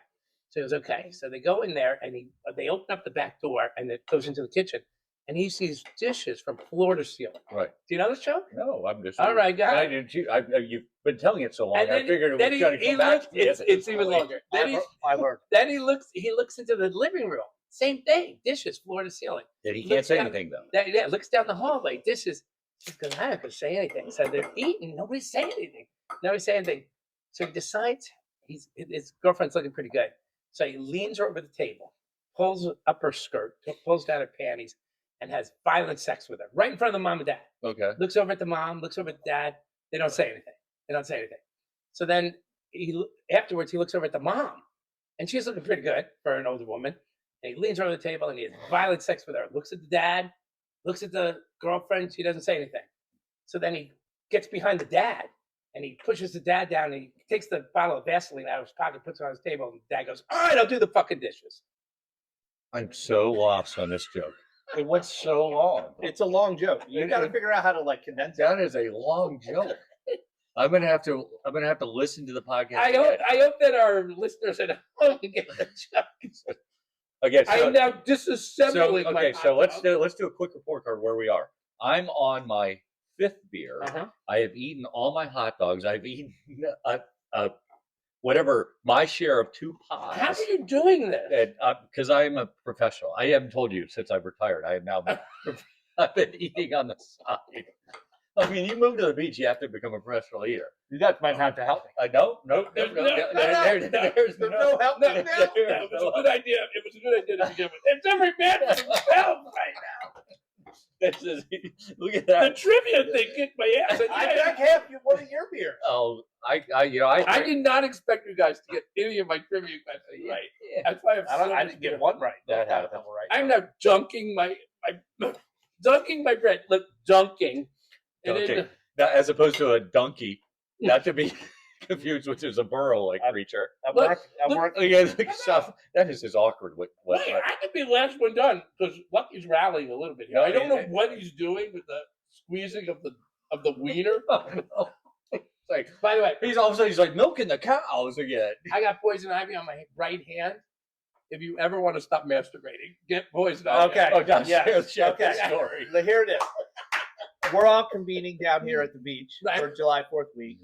Speaker 4: So he goes, "Okay." So they go in there and they open up the back door and it goes into the kitchen, and he sees dishes from floor to ceiling.
Speaker 2: Right.
Speaker 4: Do you know this show?
Speaker 2: No, I'm just.
Speaker 4: All right, got it.
Speaker 2: You've been telling it so long.
Speaker 4: And
Speaker 2: I figured it was going to come back.
Speaker 4: It's even longer.
Speaker 3: I learned.
Speaker 4: Then he looks into the living room. Same thing. Dishes, floor to ceiling.
Speaker 2: That he can't say anything though.
Speaker 4: Yeah, looks down the hallway. Dishes. She goes, "I'm not gonna say anything." So they're eating. Nobody's saying anything. Nobody's saying anything. So he decides his girlfriend's looking pretty good. So he leans over the table, pulls up her skirt, pulls down her panties, and has violent sex with her right in front of the mom and dad.
Speaker 2: Okay.
Speaker 4: Looks over at the mom, looks over at the dad. They don't say anything. So then afterwards he looks over at the mom, and she's looking pretty good for an older woman. And he leans over the table and he has violent sex with her. Looks at the dad, looks at the girlfriend. She doesn't say anything. So then he gets behind the dad and he pushes the dad down and he takes the bottle of Vaseline out of his pocket, puts it on his table, and the dad goes, "All right, I'll do the fucking dishes."
Speaker 2: I'm so lost on this joke. It went so long.
Speaker 3: It's a long joke. You got to figure out how to like condense it.
Speaker 2: That is a long joke. I'm gonna have to listen to the podcast.
Speaker 4: I hope that our listeners at home get the joke.
Speaker 2: Okay,
Speaker 4: I am now disassembling my
Speaker 2: okay, so
Speaker 4: hot dog.
Speaker 2: let's do a quick report card where we are. I'm on my 5th beer.
Speaker 4: Uh-huh.
Speaker 2: I have eaten all my hot dogs. I've eaten whatever my share of 2 pies.
Speaker 4: How are you doing this?
Speaker 2: Because I am a professional. I haven't told you since I've retired. I have now been, I've been eating on the side. I mean, you move to the beach, you have to become a professional eater.
Speaker 3: You guys might have to help me.
Speaker 2: No.
Speaker 3: There's no help.
Speaker 4: No, it was a good idea. It was a good idea to begin with. It's every man for himself right now.
Speaker 2: Look at
Speaker 4: The
Speaker 2: that.
Speaker 4: trivia thing kicked my ass.
Speaker 3: I drank half one of your beers.
Speaker 2: Oh, I
Speaker 4: did not expect you guys to get any of my trivia questions right. That's why
Speaker 3: I didn't get one right.
Speaker 2: That
Speaker 3: had a
Speaker 2: happened.
Speaker 3: couple right.
Speaker 4: I'm now dunking my bread. Look, dunking. And
Speaker 2: Okay.
Speaker 4: then-
Speaker 2: Now, as opposed to a donkey, not to be confused with a burrow-like creature.
Speaker 3: I'm
Speaker 4: Look,
Speaker 3: working.
Speaker 2: Yeah, look, stuff. That is just awkward.
Speaker 4: Wait, I could be the last one done because Lucky's rallying a little bit here. I don't know what he's doing with the squeezing of the wiener.
Speaker 2: It's like,
Speaker 4: By the way,
Speaker 2: he's all of a sudden he's like milking the cows again.
Speaker 4: I got poison ivy on my right hand. If you ever want to stop masturbating, get poison ivy.
Speaker 3: Okay.
Speaker 2: Oh, gosh,
Speaker 3: Yeah.
Speaker 2: share
Speaker 3: Okay.
Speaker 2: the story.
Speaker 3: Here it is. We're all convening down here at the beach
Speaker 4: Right.
Speaker 3: for July 4th week.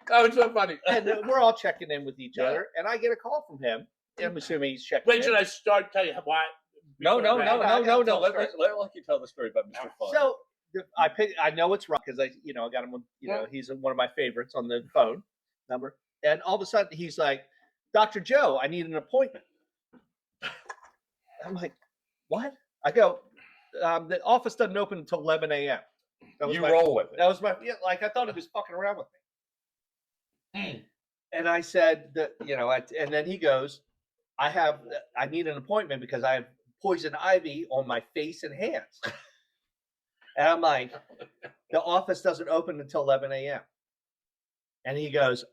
Speaker 4: Oh, it's so funny.
Speaker 3: And we're all checking in with each
Speaker 4: Yeah.
Speaker 3: other. And I get a call from him. I'm assuming he's checking
Speaker 4: When
Speaker 3: in.
Speaker 4: should I start telling you why?
Speaker 2: No.
Speaker 3: I gotta tell the story.
Speaker 2: Let you tell the story about Mr. Fun.
Speaker 3: So I know it's wrong because I got him. He's one of my favorites on the phone number. And all of a sudden he's like, "Dr. Joe, I need an appointment." I'm like, "What?" I go, "The office doesn't open until 11 a.m."
Speaker 2: you roll with it.
Speaker 3: That was I thought he was fucking around with me. And I said that, and then he goes, I need an appointment because I have poison ivy on my face and hands. And I'm like, the office doesn't open until 11 a.m. And he goes,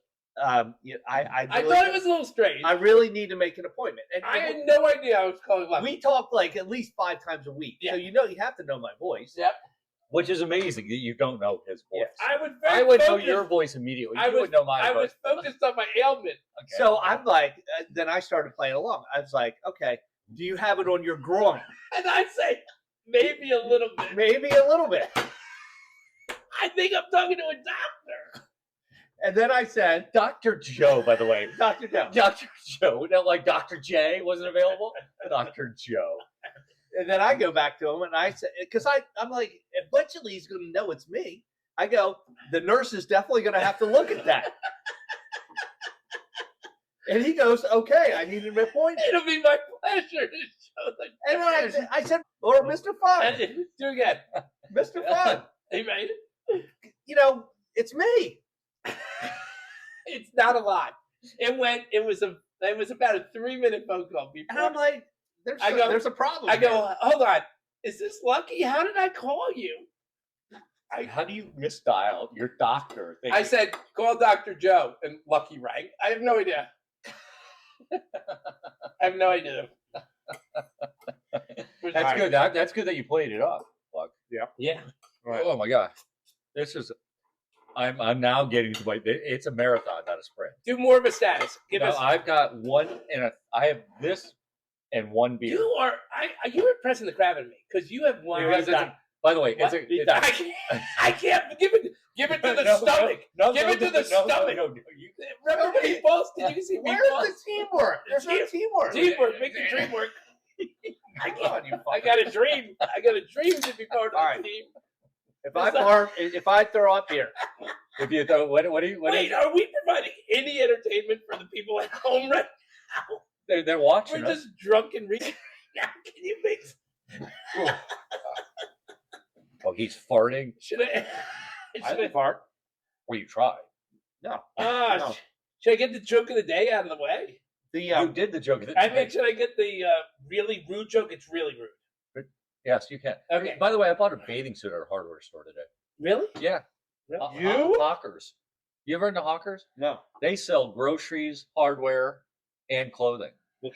Speaker 3: I
Speaker 4: thought it was a little strange.
Speaker 3: I really need to make an appointment. And
Speaker 4: I had no idea I was calling Lucky.
Speaker 3: we talk like at least 5 times a week.
Speaker 4: Yeah.
Speaker 3: So you have to know my voice.
Speaker 4: Yep.
Speaker 2: Which is amazing that you don't know his voice.
Speaker 3: Yeah.
Speaker 2: I would know your voice immediately. You would know my
Speaker 4: I
Speaker 2: voice.
Speaker 4: was focused on my ailment.
Speaker 2: Okay.
Speaker 3: So I'm like, then I started playing along. I was like, okay, do you have it on your groin?
Speaker 4: And I say, maybe a little bit.
Speaker 3: Maybe a little bit.
Speaker 4: I think I'm talking to a doctor.
Speaker 3: And then I said,
Speaker 2: Dr. Joe, by the way.
Speaker 3: Dr. Joe.
Speaker 2: Dr. Joe. Not like Dr. J wasn't available. Dr. Joe.
Speaker 3: And then I go back to him and I said, because I'm like, eventually he's going to know it's me. I go, the nurse is definitely going to have to look at that. And he goes, okay, I need an appointment.
Speaker 4: It'll be my pleasure to show the
Speaker 3: And then I said, or Mr. Fun,
Speaker 4: do again.
Speaker 3: Mr. Fun,
Speaker 4: Are you ready?
Speaker 3: it's me.
Speaker 4: It's not a lot. It was about a 3-minute phone call.
Speaker 3: And I'm like, there's a problem.
Speaker 4: I go, hold on. Is this lucky? How did I call you?
Speaker 2: How do you misdial your doctor?
Speaker 4: I said, call Dr. Joe, and Lucky rang. I have no idea. I have no idea.
Speaker 2: That's good. That's good that you played it up. Luck.
Speaker 4: Yeah.
Speaker 2: Right. Oh my God. This is. I'm now getting to my. It's a marathon, not a sprint.
Speaker 4: Do more of a status. Give
Speaker 2: Now,
Speaker 4: us.
Speaker 2: I've got one and I have this and one beer.
Speaker 4: You are. You're impressing the crap out of me because you have one.
Speaker 2: By the way,
Speaker 4: I can't give it. Give it to the stomach. Give it to the stomach. Remember when he falls? Did you see me
Speaker 3: Where's
Speaker 4: fall?
Speaker 3: the teamwork? There's no teamwork.
Speaker 4: Teamwork. Make the dream work. I got a dream. I got a dream to be part of the team.
Speaker 3: If I throw up here,
Speaker 2: If you throw, what do you?
Speaker 4: Wait, are we providing any entertainment for the people at home right now?
Speaker 2: They're watching
Speaker 4: We're
Speaker 2: us.
Speaker 4: just drunk and reading. Now, can you mix?
Speaker 2: Oh, he's farting.
Speaker 4: Should I?
Speaker 3: I didn't fart.
Speaker 2: Or you try.
Speaker 3: No.
Speaker 4: No. Should I get the joke of the day out of the way?
Speaker 2: You did the joke.
Speaker 4: Should I get the really rude joke? It's really rude.
Speaker 2: Yes, you can.
Speaker 4: Okay.
Speaker 2: By the way, I bought a bathing suit at a hardware store today.
Speaker 4: Really?
Speaker 2: Yeah.
Speaker 4: You?
Speaker 2: Hawkers. You ever into Hawkers?
Speaker 3: No.
Speaker 2: They sell groceries, hardware, and clothing.
Speaker 3: What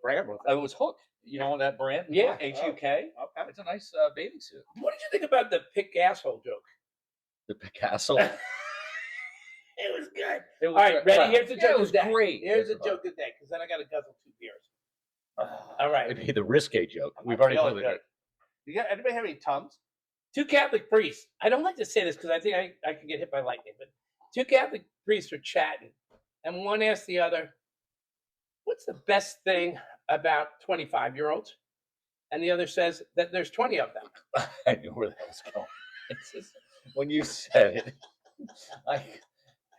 Speaker 3: brand was
Speaker 2: It was Hook. You know that brand?
Speaker 4: Yeah.
Speaker 2: HUK.
Speaker 3: Okay.
Speaker 2: It's a nice bathing suit.
Speaker 4: What did you think about the pick asshole joke?
Speaker 2: The Picasso.
Speaker 4: It was good.
Speaker 2: It was
Speaker 4: All right, ready? Here's the
Speaker 2: Yeah,
Speaker 4: joke
Speaker 2: it
Speaker 4: of
Speaker 2: was
Speaker 4: the day.
Speaker 2: great.
Speaker 4: Here's the joke of the day, because then I got to guzzle 2 beers. All right.
Speaker 2: It'd be the risque joke. We've already
Speaker 3: feeling
Speaker 2: told
Speaker 3: good.
Speaker 2: it.
Speaker 3: You got anybody have any Tums?
Speaker 4: 2 Catholic priests. I don't like to say this because I think I could get hit by lightning, but 2 Catholic priests are chatting, and one asked the other, "What's the best thing about 25-year-olds?" And the other says that there's 20 of them.
Speaker 2: I knew where that was going. It's just, when you said it,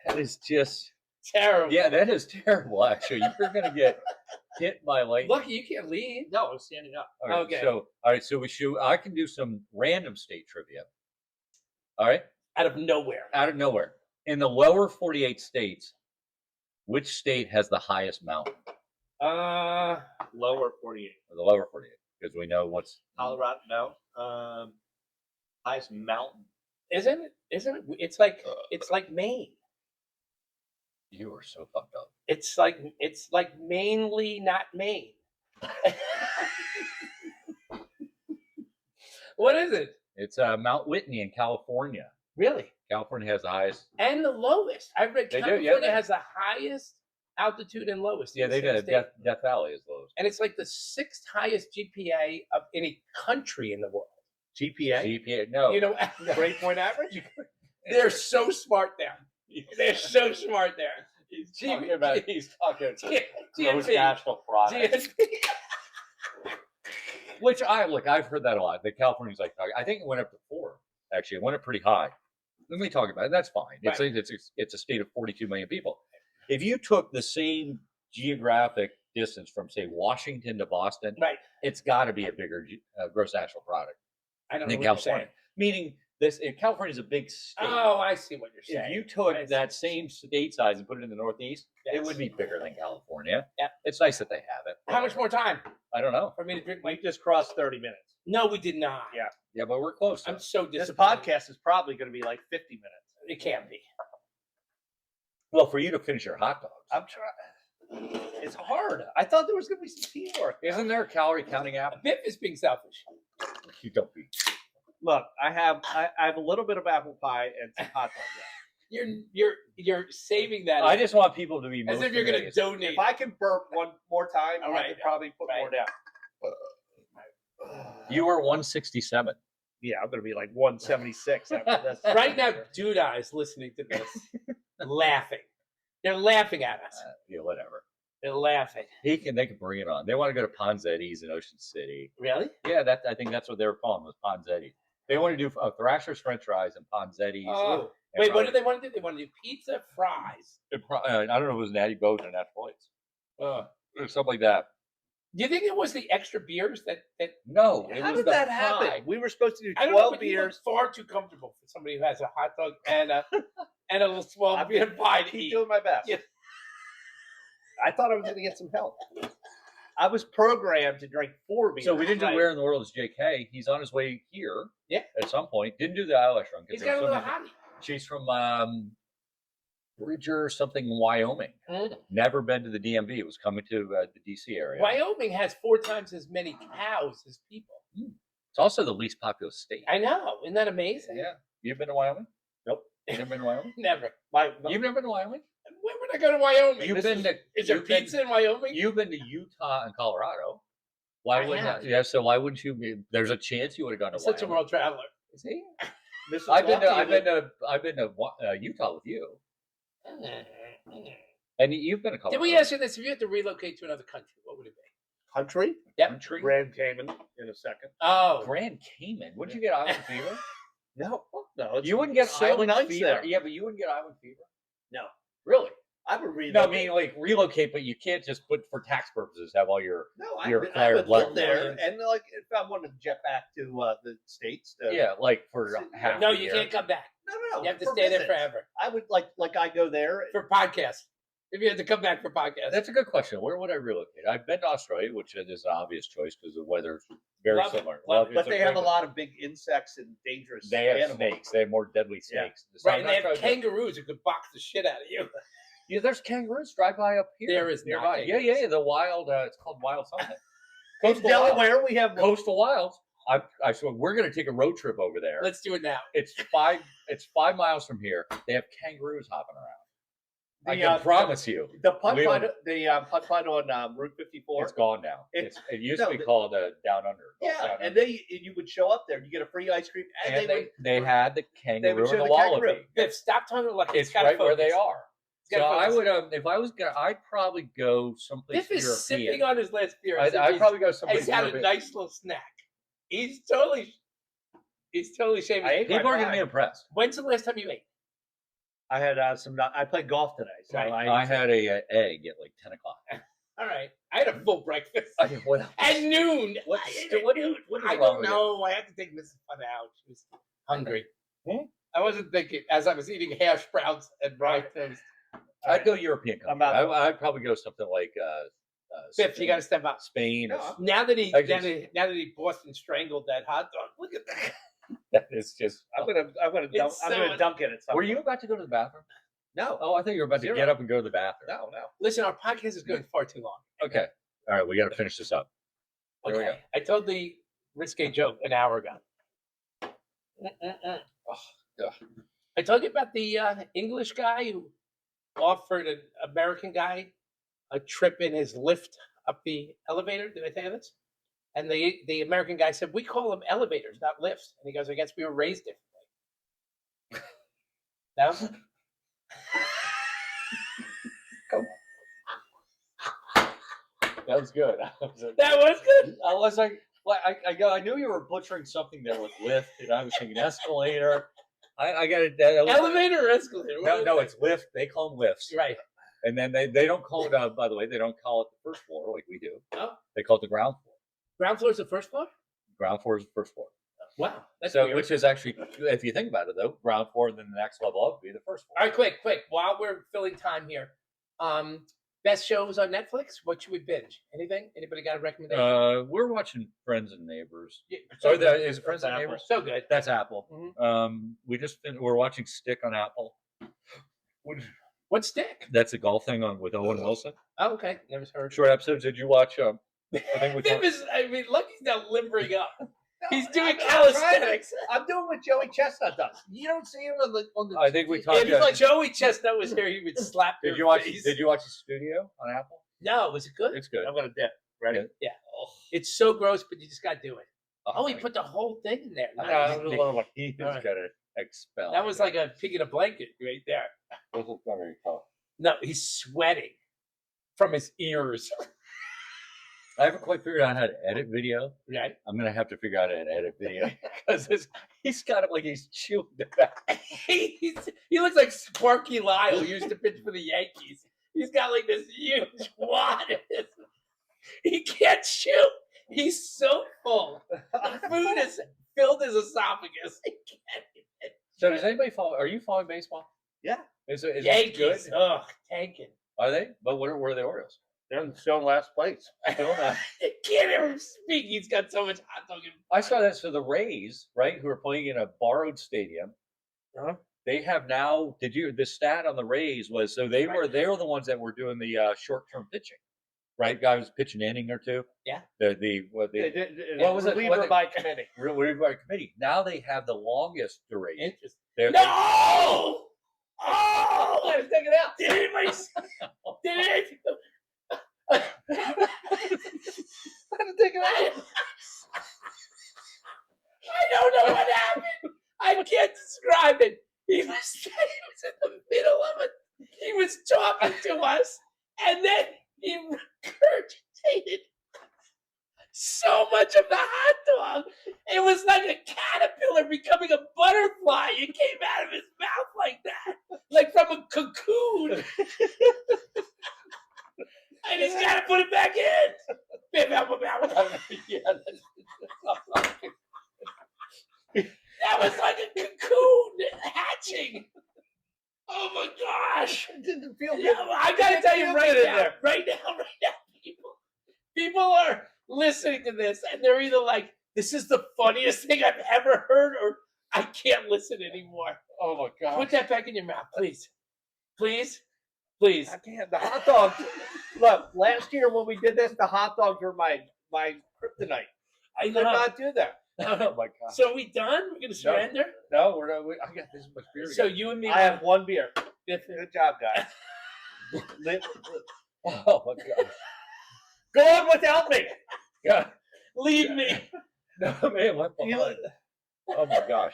Speaker 2: that is just
Speaker 4: Terrible.
Speaker 2: Yeah, that is terrible. Actually, you're gonna get hit by lightning.
Speaker 4: Lucky you can't leave.
Speaker 3: No, I'm standing up.
Speaker 2: All right,
Speaker 4: Okay.
Speaker 2: So, all right. So we should. I can do some random state trivia. All right.
Speaker 4: Out of nowhere.
Speaker 2: Out of nowhere, in the lower 48 states, which state has the highest mountain?
Speaker 3: Lower 48.
Speaker 2: Or the lower 48, because we know what's
Speaker 3: Colorado, no. Highest mountain.
Speaker 4: Isn't it? It's like Maine.
Speaker 2: You are so fucked up.
Speaker 4: It's like mainly not Maine. What is it?
Speaker 2: It's Mount Whitney in California.
Speaker 4: Really?
Speaker 2: California has the highest.
Speaker 4: And the lowest. I've read
Speaker 2: They do,
Speaker 4: California
Speaker 2: yeah.
Speaker 4: has the highest altitude and lowest.
Speaker 2: Yeah,
Speaker 4: in
Speaker 2: they
Speaker 4: the
Speaker 2: did.
Speaker 4: state.
Speaker 2: Death Valley is lowest.
Speaker 4: And it's like the 6th highest GPA of any country in the world.
Speaker 3: GPA.
Speaker 2: GPA, no.
Speaker 4: You know,
Speaker 3: Grade point average.
Speaker 4: they're so smart there. They're so smart there.
Speaker 2: He's talking about gross
Speaker 4: GNP.
Speaker 2: national product.
Speaker 4: GNP.
Speaker 2: Which I've heard that a lot. That California's like, I think it went up to 4. Actually, it went up pretty high. Let me talk about it. That's fine. It's a state of 42 million people. If you took the same geographic distance from, say, Washington to Boston,
Speaker 4: Right.
Speaker 2: it's got to be a bigger gross national product
Speaker 4: I don't know
Speaker 2: than
Speaker 4: what you're
Speaker 2: California.
Speaker 4: saying.
Speaker 2: Meaning, California is a big state.
Speaker 4: Oh, I see what you're saying.
Speaker 2: If you took
Speaker 4: I see.
Speaker 2: that same state size and put it in the Northeast, it
Speaker 4: Yes.
Speaker 2: would be bigger than California.
Speaker 4: Yeah.
Speaker 2: It's nice that they have it.
Speaker 4: How much more time
Speaker 2: I don't know.
Speaker 4: for me to drink my?
Speaker 3: We just crossed 30 minutes.
Speaker 4: No, we did not.
Speaker 3: Yeah.
Speaker 2: Yeah, but we're close.
Speaker 4: I'm so
Speaker 3: This
Speaker 4: disappointed.
Speaker 3: podcast is probably going to be like 50 minutes.
Speaker 4: It can't be.
Speaker 2: Well, for you to finish your hot dogs.
Speaker 3: I'm trying. It's hard. I thought there was going to be some teamwork.
Speaker 2: Isn't there a calorie counting app?
Speaker 4: Biff is being selfish.
Speaker 2: You don't be.
Speaker 3: Look, I have a little bit of apple pie and some hot dogs.
Speaker 4: You're saving that
Speaker 2: I just want people to be
Speaker 4: as
Speaker 2: most
Speaker 4: if you're going to
Speaker 2: amazed.
Speaker 4: donate.
Speaker 3: If I can burp one more time,
Speaker 4: All
Speaker 3: I
Speaker 4: right.
Speaker 3: could probably put more down.
Speaker 2: You are 167.
Speaker 3: Yeah, I'm going to be like 176 after this.
Speaker 4: Right now, Duda is listening to this, laughing. They're laughing at us.
Speaker 2: Yeah, whatever.
Speaker 4: They're laughing.
Speaker 2: They can bring it on. They want to go to Ponzetti's in Ocean City.
Speaker 4: Really?
Speaker 2: Yeah, I think that's what they were calling was Ponzetti. They want to do Thrasher's French fries and Ponzetti's.
Speaker 4: Oh.
Speaker 2: and
Speaker 4: Wait, what
Speaker 2: probably-
Speaker 4: do they want to do? They want to do pizza, fries.
Speaker 2: I don't know if it was Natty Boat or Nat Floyd's. Or something like that.
Speaker 4: Do you think it was the extra beers that
Speaker 2: No, it
Speaker 3: How
Speaker 2: was
Speaker 3: did
Speaker 2: the
Speaker 3: that
Speaker 2: pie.
Speaker 3: happen? We were supposed to do
Speaker 4: I don't know,
Speaker 3: 12
Speaker 4: but you look
Speaker 3: beers.
Speaker 4: far too comfortable for somebody who has a hot dog and a little small beer pie to
Speaker 3: Keep
Speaker 4: eat.
Speaker 3: doing my best.
Speaker 4: Yeah.
Speaker 3: I thought I was going to get some help. I was programmed to drink 4 beers.
Speaker 2: So we didn't do
Speaker 3: Right.
Speaker 2: Where in the World is JK. He's on his way here.
Speaker 4: Yeah.
Speaker 2: At some point. Didn't do the eyelash run.
Speaker 4: He's got a little hottie.
Speaker 2: She's from Bridger or something, Wyoming. Never been to the DMV. Was coming to the DC area.
Speaker 4: Wyoming has 4 times as many cows as people.
Speaker 2: It's also the least populous state.
Speaker 4: I know. Isn't that amazing?
Speaker 2: Yeah. You've been to Wyoming?
Speaker 3: Nope.
Speaker 2: You've never been to Wyoming?
Speaker 4: Never.
Speaker 2: You've never been to Wyoming?
Speaker 4: When would I go to Wyoming?
Speaker 2: You've been to.
Speaker 4: Is there
Speaker 2: you've been-
Speaker 4: pizza in Wyoming?
Speaker 2: You've been to Utah and Colorado. Why
Speaker 4: I
Speaker 2: wouldn't?
Speaker 4: have.
Speaker 2: Yeah. So why wouldn't you be? There's a chance you would have gone to
Speaker 4: Such a
Speaker 2: Wyoming.
Speaker 4: world traveler.
Speaker 2: See?
Speaker 3: Mrs.
Speaker 2: I've been
Speaker 3: Lofty
Speaker 2: to Utah with you, and you've been to Colorado.
Speaker 4: Did we ask you this? If you had to relocate to another country, what would it be?
Speaker 3: country.
Speaker 4: Yep.
Speaker 2: Country?
Speaker 3: Grand Cayman in a second.
Speaker 4: Oh,
Speaker 2: Grand Cayman. Wouldn't you get island fever?
Speaker 3: No, no. It's
Speaker 2: You wouldn't get
Speaker 3: so
Speaker 2: island
Speaker 3: nice
Speaker 2: fever.
Speaker 3: there.
Speaker 2: Yeah, but you wouldn't get island fever.
Speaker 3: No,
Speaker 2: Really?
Speaker 3: I would read.
Speaker 2: No, I mean like relocate, but you can't just put for tax purposes have all your
Speaker 3: no,
Speaker 2: your
Speaker 3: I
Speaker 2: fire
Speaker 3: would
Speaker 2: blood
Speaker 3: live there,
Speaker 2: lines.
Speaker 3: and like if I wanted to jet back to the states.
Speaker 2: yeah, like for half.
Speaker 4: no,
Speaker 2: a
Speaker 4: you
Speaker 2: year.
Speaker 4: can't come back.
Speaker 3: No.
Speaker 4: You have to
Speaker 3: for
Speaker 4: stay there
Speaker 3: visits.
Speaker 4: forever
Speaker 3: I would like I go there.
Speaker 4: for podcasts. If you had to come back for podcasts,
Speaker 2: That's a good question. Where would I relocate? I've been to Australia, which is an obvious choice because the weather's very
Speaker 4: Love it.
Speaker 2: similar.
Speaker 4: Love it.
Speaker 3: But
Speaker 2: It's
Speaker 3: they have a
Speaker 2: great-
Speaker 3: lot of big insects and dangerous.
Speaker 2: They have
Speaker 3: animals.
Speaker 2: snakes. They have more deadly
Speaker 3: Yeah.
Speaker 2: snakes. So
Speaker 4: right?
Speaker 2: I'm
Speaker 4: And they
Speaker 2: not
Speaker 4: have
Speaker 2: trying to-
Speaker 4: kangaroos who could box the shit out of you.
Speaker 2: Yeah, there's kangaroos. Drive by up here.
Speaker 4: There is not
Speaker 2: nearby. Yeah,
Speaker 4: kangaroos.
Speaker 2: yeah. The wild. It's called wild something.
Speaker 3: In
Speaker 2: Coastal Wilds.
Speaker 3: Delaware, we have
Speaker 2: Coastal Wilds. I swear we're gonna take a road trip over there.
Speaker 4: Let's do it now.
Speaker 2: It's 5 miles from here. They have kangaroos hopping around. I
Speaker 3: The,
Speaker 2: can promise you,
Speaker 3: the putt
Speaker 2: we
Speaker 3: putt,
Speaker 2: don't-
Speaker 3: the putt putt on Route 54.
Speaker 2: it's gone now.
Speaker 3: It-
Speaker 2: It used
Speaker 3: no,
Speaker 2: to be called Down Under.
Speaker 3: Yeah,
Speaker 2: Down
Speaker 3: and
Speaker 2: Under.
Speaker 3: you would show up there, you get a free ice cream, and,
Speaker 2: And
Speaker 3: they
Speaker 2: they had the kangaroo
Speaker 3: show
Speaker 2: and the
Speaker 3: the
Speaker 2: wallaby.
Speaker 3: kangaroo.
Speaker 4: Biff, stop talking like
Speaker 2: It's
Speaker 4: gotta
Speaker 2: right where they
Speaker 4: focus.
Speaker 2: are.
Speaker 4: It's gotta
Speaker 2: So I
Speaker 4: focus.
Speaker 2: would, if I was gonna, I'd probably go someplace
Speaker 4: Biff is sipping
Speaker 2: European.
Speaker 4: on his last beer. as if
Speaker 2: I'd
Speaker 4: he's-
Speaker 2: probably go someplace
Speaker 4: He's had a
Speaker 2: European.
Speaker 4: nice little snack. He's totally shaving.
Speaker 3: I ate my
Speaker 2: People are gonna be
Speaker 3: pie.
Speaker 2: impressed.
Speaker 4: When's the last time you ate?
Speaker 3: I had I played golf today, so
Speaker 4: Right.
Speaker 2: I had a egg at like 10 o'clock.
Speaker 4: All right, I had a full breakfast
Speaker 2: What else?
Speaker 4: at noon.
Speaker 2: What-
Speaker 4: I ate at
Speaker 2: what is-
Speaker 4: noon.
Speaker 2: what is
Speaker 4: I
Speaker 2: wrong
Speaker 4: don't
Speaker 2: with you?
Speaker 4: know. I had to take Mrs. Fun out. She was hungry.
Speaker 2: Hmm?
Speaker 4: I wasn't thinking as I was eating hash browns and fried toast.
Speaker 2: I'd go European country.
Speaker 3: I'm out.
Speaker 2: I'd probably go something like
Speaker 4: Biff, you got to step up.
Speaker 2: Spain.
Speaker 3: No,
Speaker 4: Now that he
Speaker 2: I just-
Speaker 4: now that he Boston strangled that hot dog, look at that.
Speaker 2: That is just.
Speaker 3: I'm gonna dunk,
Speaker 4: It's
Speaker 3: I'm
Speaker 4: so-
Speaker 3: gonna dunk it at some
Speaker 2: Were
Speaker 3: point.
Speaker 2: you about to go to the bathroom?
Speaker 3: No,
Speaker 2: Oh, I thought you were about
Speaker 3: Zero.
Speaker 2: to get up and go to the bathroom.
Speaker 3: no.
Speaker 4: Listen, our podcast is going far too long.
Speaker 2: Okay. All right, we got to finish this up. There we go.
Speaker 4: Okay, I told the risque joke an hour ago.
Speaker 2: ugh.
Speaker 4: I told you about the English guy who offered an American guy a trip in his lift up the elevator. Did I tell you this? And the American guy said, "We call them elevators, not lifts." And he goes, "I guess we were raised differently." No?
Speaker 2: That was good.
Speaker 4: That was good.
Speaker 2: I was like, I knew you were butchering something there with lift, and I was thinking escalator. I got it.
Speaker 4: Elevator or escalator? What
Speaker 2: No,
Speaker 4: is
Speaker 2: it's lift. They call them lifts.
Speaker 4: it? Right.
Speaker 2: And then they don't call it. By the way, they don't call it the first floor like we do.
Speaker 4: Oh.
Speaker 2: They call it the ground floor.
Speaker 4: Ground floor is the first floor?
Speaker 2: Ground floor is the first floor.
Speaker 4: Wow. That's
Speaker 2: So,
Speaker 4: weird.
Speaker 2: which is actually, if you think about it, though, ground floor, then the next level up would be the first floor.
Speaker 4: All right, quick. While we're filling time here, best shows on Netflix. What should we binge? Anything? Anybody got a recommendation?
Speaker 2: We're watching Friends and Neighbors.
Speaker 4: Yeah,
Speaker 2: So
Speaker 4: so,
Speaker 2: that is Friends and
Speaker 3: Apple.
Speaker 2: Neighbors.
Speaker 4: so good.
Speaker 2: That's Apple.
Speaker 4: Mhm.
Speaker 2: We're watching Stick on Apple.
Speaker 4: What's Stick?
Speaker 2: That's a golf thing on with Owen Wilson.
Speaker 4: Oh, okay. Never heard.
Speaker 2: Short episodes. Did you watch? I think we
Speaker 4: Biff
Speaker 2: talked.
Speaker 4: is, look, he's now limbering up. He's doing
Speaker 3: I'm trying to-
Speaker 4: calisthenics.
Speaker 3: I'm doing what Joey Chestnut does. You don't see him on the.
Speaker 2: I think we talked.
Speaker 4: If like Joey Chestnut was here, he would slap
Speaker 2: Did
Speaker 4: your
Speaker 2: you watch?
Speaker 4: face.
Speaker 2: Did you watch the studio on Apple?
Speaker 4: No, was it good?
Speaker 2: It's good.
Speaker 3: I'm gonna dip. Ready?
Speaker 2: Yeah.
Speaker 4: It's so gross, but you just got to do it. Oh, he
Speaker 2: my
Speaker 4: put the whole thing in there.
Speaker 2: God.
Speaker 4: Nice.
Speaker 2: He is
Speaker 4: All right.
Speaker 2: gonna expel.
Speaker 4: That was like a pig in a blanket right there.
Speaker 2: This is very tough.
Speaker 4: No, he's sweating from his ears.
Speaker 2: I haven't quite figured out how to edit video.
Speaker 4: Right?
Speaker 2: I'm gonna have to figure out how to edit video because he's got it like he's chewing it back.
Speaker 4: He looks like Sparky Lyle, who used to pitch for the Yankees. He's got like this huge wad. He can't chew. He's so full. The food has filled his esophagus. He can't even.
Speaker 2: So does anybody follow? Are you following baseball?
Speaker 3: Yeah.
Speaker 2: Is it good?
Speaker 4: Yankees. Ugh, tanking.
Speaker 2: Are they? But what are the Orioles?
Speaker 3: They're still in last place.
Speaker 2: Still not.
Speaker 4: I can't ever speak. He's got so much hot dog.
Speaker 2: I saw that. So the Rays, right, who are playing in a borrowed stadium,
Speaker 4: Uh-huh.
Speaker 2: they have now. The stat on the Rays was so they were the ones that were doing the short-term pitching, right? Guys pitching an inning or two.
Speaker 4: Yeah.
Speaker 2: What was it?
Speaker 3: Reliever by committee.
Speaker 2: Reliever by committee. Now they have the longest duration.
Speaker 4: Interesting.
Speaker 2: They're-
Speaker 4: No! Oh!
Speaker 2: Let's take it out.
Speaker 4: Did anybody? Did it?
Speaker 2: Let him take it out.
Speaker 4: I don't know what happened. I can't describe it. He was in the middle of it. He was talking to us, and then he regurgitated so much of the hot dog. It was like a caterpillar becoming a butterfly. It came out of his mouth like that, like from a cocoon. I just gotta put it back in.
Speaker 2: Yeah,
Speaker 4: That was like a cocoon hatching. Oh my gosh.
Speaker 3: It didn't feel good.
Speaker 4: Yeah, I gotta tell you
Speaker 3: Feel
Speaker 4: right
Speaker 3: good in
Speaker 4: now,
Speaker 3: there.
Speaker 4: right now, people are listening to this and they're either like, this is the funniest thing I've ever heard, or I can't listen anymore.
Speaker 2: Oh my god.
Speaker 4: Put that back in your mouth, please. Please. Please.
Speaker 3: I can't. The hot dogs. Look, last year when we did this, the hot dogs were my kryptonite. I could not do that.
Speaker 2: Oh my god.
Speaker 4: So are we done? We're gonna surrender?
Speaker 2: No, we're not. I got this much beer.
Speaker 4: So
Speaker 2: again.
Speaker 4: you and me.
Speaker 3: I have one beer. Good job, guys.
Speaker 2: Oh my god.
Speaker 3: Go on without me.
Speaker 2: Yeah.
Speaker 4: Leave me.
Speaker 2: No man. What the
Speaker 3: You-
Speaker 2: fuck? Oh my gosh.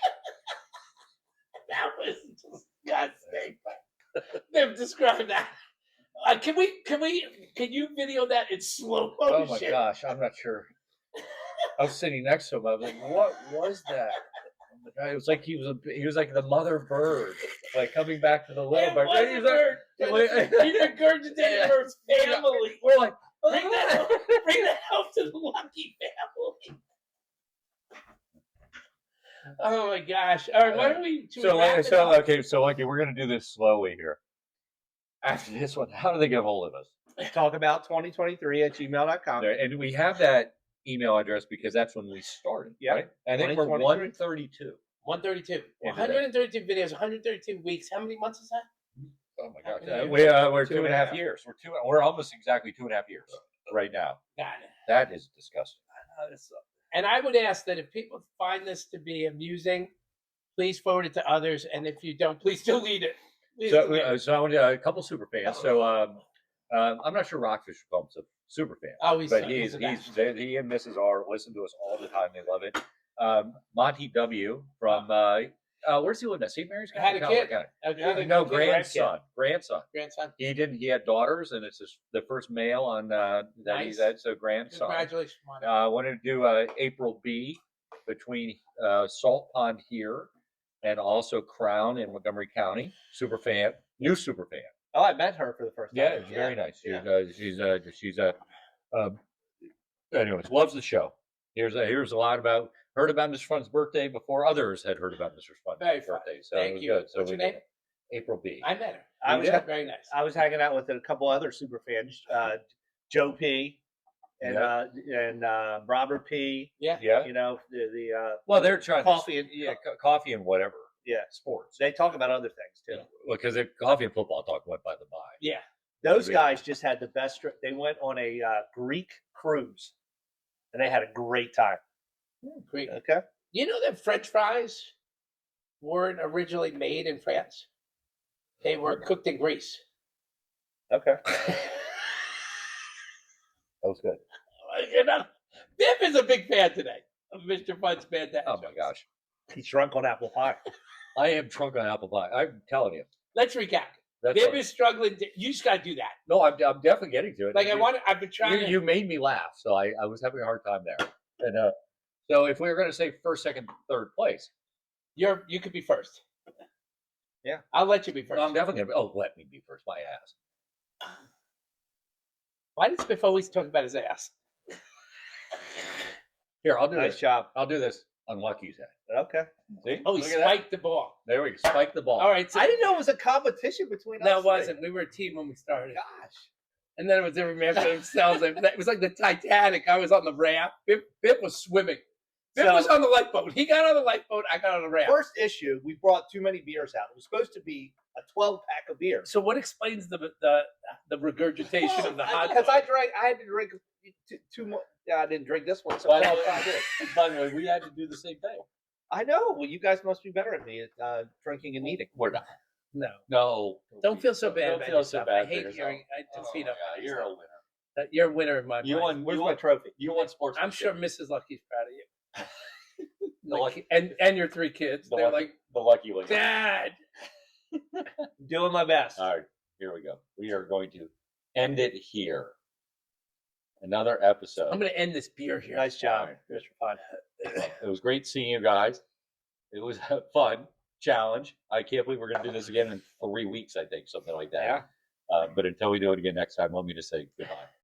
Speaker 4: That was disgusting. They've described that. Can you video that in slow motion?
Speaker 2: Oh my gosh. I'm not sure. I was sitting next to him. I was like, "What was that?" It was like he was like the mother bird, like coming back to the little
Speaker 4: It
Speaker 2: bird.
Speaker 4: wasn't
Speaker 2: And he's like-
Speaker 4: bird. He regurgitated her family.
Speaker 2: We're like,
Speaker 4: Bring that home to the Lucky family. Oh my gosh! All right, why don't we? should we wrap it up?
Speaker 2: okay, we're gonna do this slowly here. After this one, how do they get a hold of us?
Speaker 3: Talk about 2023@gmail.com.
Speaker 2: And we have that email address because that's when we started.
Speaker 3: Yeah.
Speaker 2: Right? I think we're
Speaker 3: 2023.
Speaker 2: 132.
Speaker 4: 132.
Speaker 2: Yeah,
Speaker 4: 132 videos, 132 weeks. How many months is that?
Speaker 2: Oh my gosh.
Speaker 4: Yeah.
Speaker 2: We're 2.5 years. We're almost exactly 2.5 years right now.
Speaker 4: Got it.
Speaker 2: That is disgusting.
Speaker 4: And I would ask that if people find this to be amusing, please forward it to others. And if you don't, please delete it. Please delete it.
Speaker 2: So I want a couple super fans. So I'm not sure Rockfish becomes a super fan.
Speaker 4: Oh, he's
Speaker 2: But
Speaker 4: so-
Speaker 2: he and Mrs. R listen to us all the time. They love it. Monty W from where's he live now? St. Mary's
Speaker 4: Had a
Speaker 2: County?
Speaker 4: kid.
Speaker 2: County? No, grandson.
Speaker 4: Grandson.
Speaker 2: He had daughters, and it's the first male on that
Speaker 4: Nice.
Speaker 2: he's had. So grandson.
Speaker 4: Congratulations, Monty.
Speaker 2: I wanted to do April B between Salt Pond here and also Crown in Montgomery County. Super fan, new super fan.
Speaker 3: Oh, I met her for the first time.
Speaker 2: Yeah, it's very nice. Anyways, loves the show. Here's a lot about heard about Mr. Fun's birthday before others had heard about Mr. Fun's
Speaker 4: Very fun.
Speaker 2: birthday. So
Speaker 4: Thank
Speaker 2: it was
Speaker 4: you.
Speaker 2: good. So
Speaker 4: What's your name?
Speaker 2: April B.
Speaker 4: I met her.
Speaker 3: I was
Speaker 2: Yeah.
Speaker 4: Very nice.
Speaker 3: I was hanging out with a couple other super fans, Joe P. and Robert P.
Speaker 4: Yeah.
Speaker 2: Yeah.
Speaker 3: You know the
Speaker 2: Well, they're trying
Speaker 3: coffee and
Speaker 2: coffee and whatever sports.
Speaker 3: They talk about other things too.
Speaker 2: Well, because coffee and football talk went by the by.
Speaker 4: Yeah.
Speaker 3: Those
Speaker 2: Yeah.
Speaker 3: guys just had the best trip. They went on a Greek cruise, and they had a great time.
Speaker 4: Great.
Speaker 3: Okay.
Speaker 4: You know that French fries weren't originally made in France? They were cooked in Greece.
Speaker 3: Okay.
Speaker 2: That was good.
Speaker 4: You know, Biff is a big fan today of Mr. Fun's Fantastic.
Speaker 2: Oh my gosh.
Speaker 3: He's drunk on apple pie.
Speaker 2: I am drunk on apple pie. I'm telling you.
Speaker 4: Let's recap.
Speaker 2: That's
Speaker 4: Biff
Speaker 2: all-
Speaker 4: is struggling. You just got to do that.
Speaker 2: No, I'm definitely getting to it.
Speaker 4: Like I've been trying.
Speaker 2: You made me laugh, so I was having a hard time there. And so if we were going to say first, second, third place,
Speaker 4: You could be first.
Speaker 3: Yeah.
Speaker 4: I'll let you be first.
Speaker 2: no, I'm definitely going to. Oh, let me be first. My ass.
Speaker 4: Why does Biff always talk about his ass?
Speaker 2: Here, I'll do
Speaker 3: Nice
Speaker 2: this.
Speaker 3: job.
Speaker 2: I'll do this on Lucky's head.
Speaker 3: Okay.
Speaker 2: See?
Speaker 4: Oh, he
Speaker 2: Look at that.
Speaker 4: spiked the ball.
Speaker 2: There we go. Spike the ball.
Speaker 4: All right. So
Speaker 3: I didn't know it was a competition between us.
Speaker 4: no, it
Speaker 3: three.
Speaker 4: wasn't. We were a team when we started.
Speaker 3: Gosh.
Speaker 4: And then it was every man for themselves. It was like the Titanic. I was on the raft. Bip was swimming. Bip was on the lifeboat. He got on the lifeboat. I got on the raft.
Speaker 3: First issue, we brought too many beers out. It was supposed to be a 12-pack of beer.
Speaker 4: So what explains the regurgitation of the hot
Speaker 3: Because
Speaker 4: dog?
Speaker 3: I had to drink two more. Yeah, I didn't drink this one. So
Speaker 2: By the
Speaker 3: now
Speaker 2: way,
Speaker 3: I did.
Speaker 2: by the way, we had to do the same thing.
Speaker 3: I know. Well, you guys must be better at me at drinking and eating.
Speaker 2: We're not.
Speaker 4: No.
Speaker 2: No.
Speaker 4: Don't feel so bad
Speaker 2: Don't
Speaker 4: about
Speaker 2: feel so
Speaker 4: yourself.
Speaker 2: bad
Speaker 4: I
Speaker 2: for
Speaker 4: hate
Speaker 2: yourself.
Speaker 4: hearing
Speaker 2: Oh
Speaker 4: defeat
Speaker 2: my
Speaker 4: of
Speaker 2: God, you're a winner.
Speaker 4: You're a winner in my
Speaker 2: You
Speaker 4: mind.
Speaker 2: won.
Speaker 3: Where's my trophy?
Speaker 2: You won sports.
Speaker 4: I'm sure Mrs. Lucky's proud of you.
Speaker 2: The lucky-
Speaker 4: and your 3 kids.
Speaker 2: The
Speaker 4: They're
Speaker 2: lucky,
Speaker 4: like,
Speaker 2: the lucky one.
Speaker 4: Dad.
Speaker 3: Doing my best.
Speaker 2: All right, here we go. We are going to end it here. Another episode.
Speaker 4: I'm going to end this beer here.
Speaker 3: Nice job,
Speaker 2: All
Speaker 3: Mr. Fun.
Speaker 2: It was great seeing you guys. It was a fun challenge. I can't believe we're going to do this again in 3 weeks, I think, something like that.
Speaker 3: Yeah.
Speaker 2: But until we do it again next time, let me just say goodbye.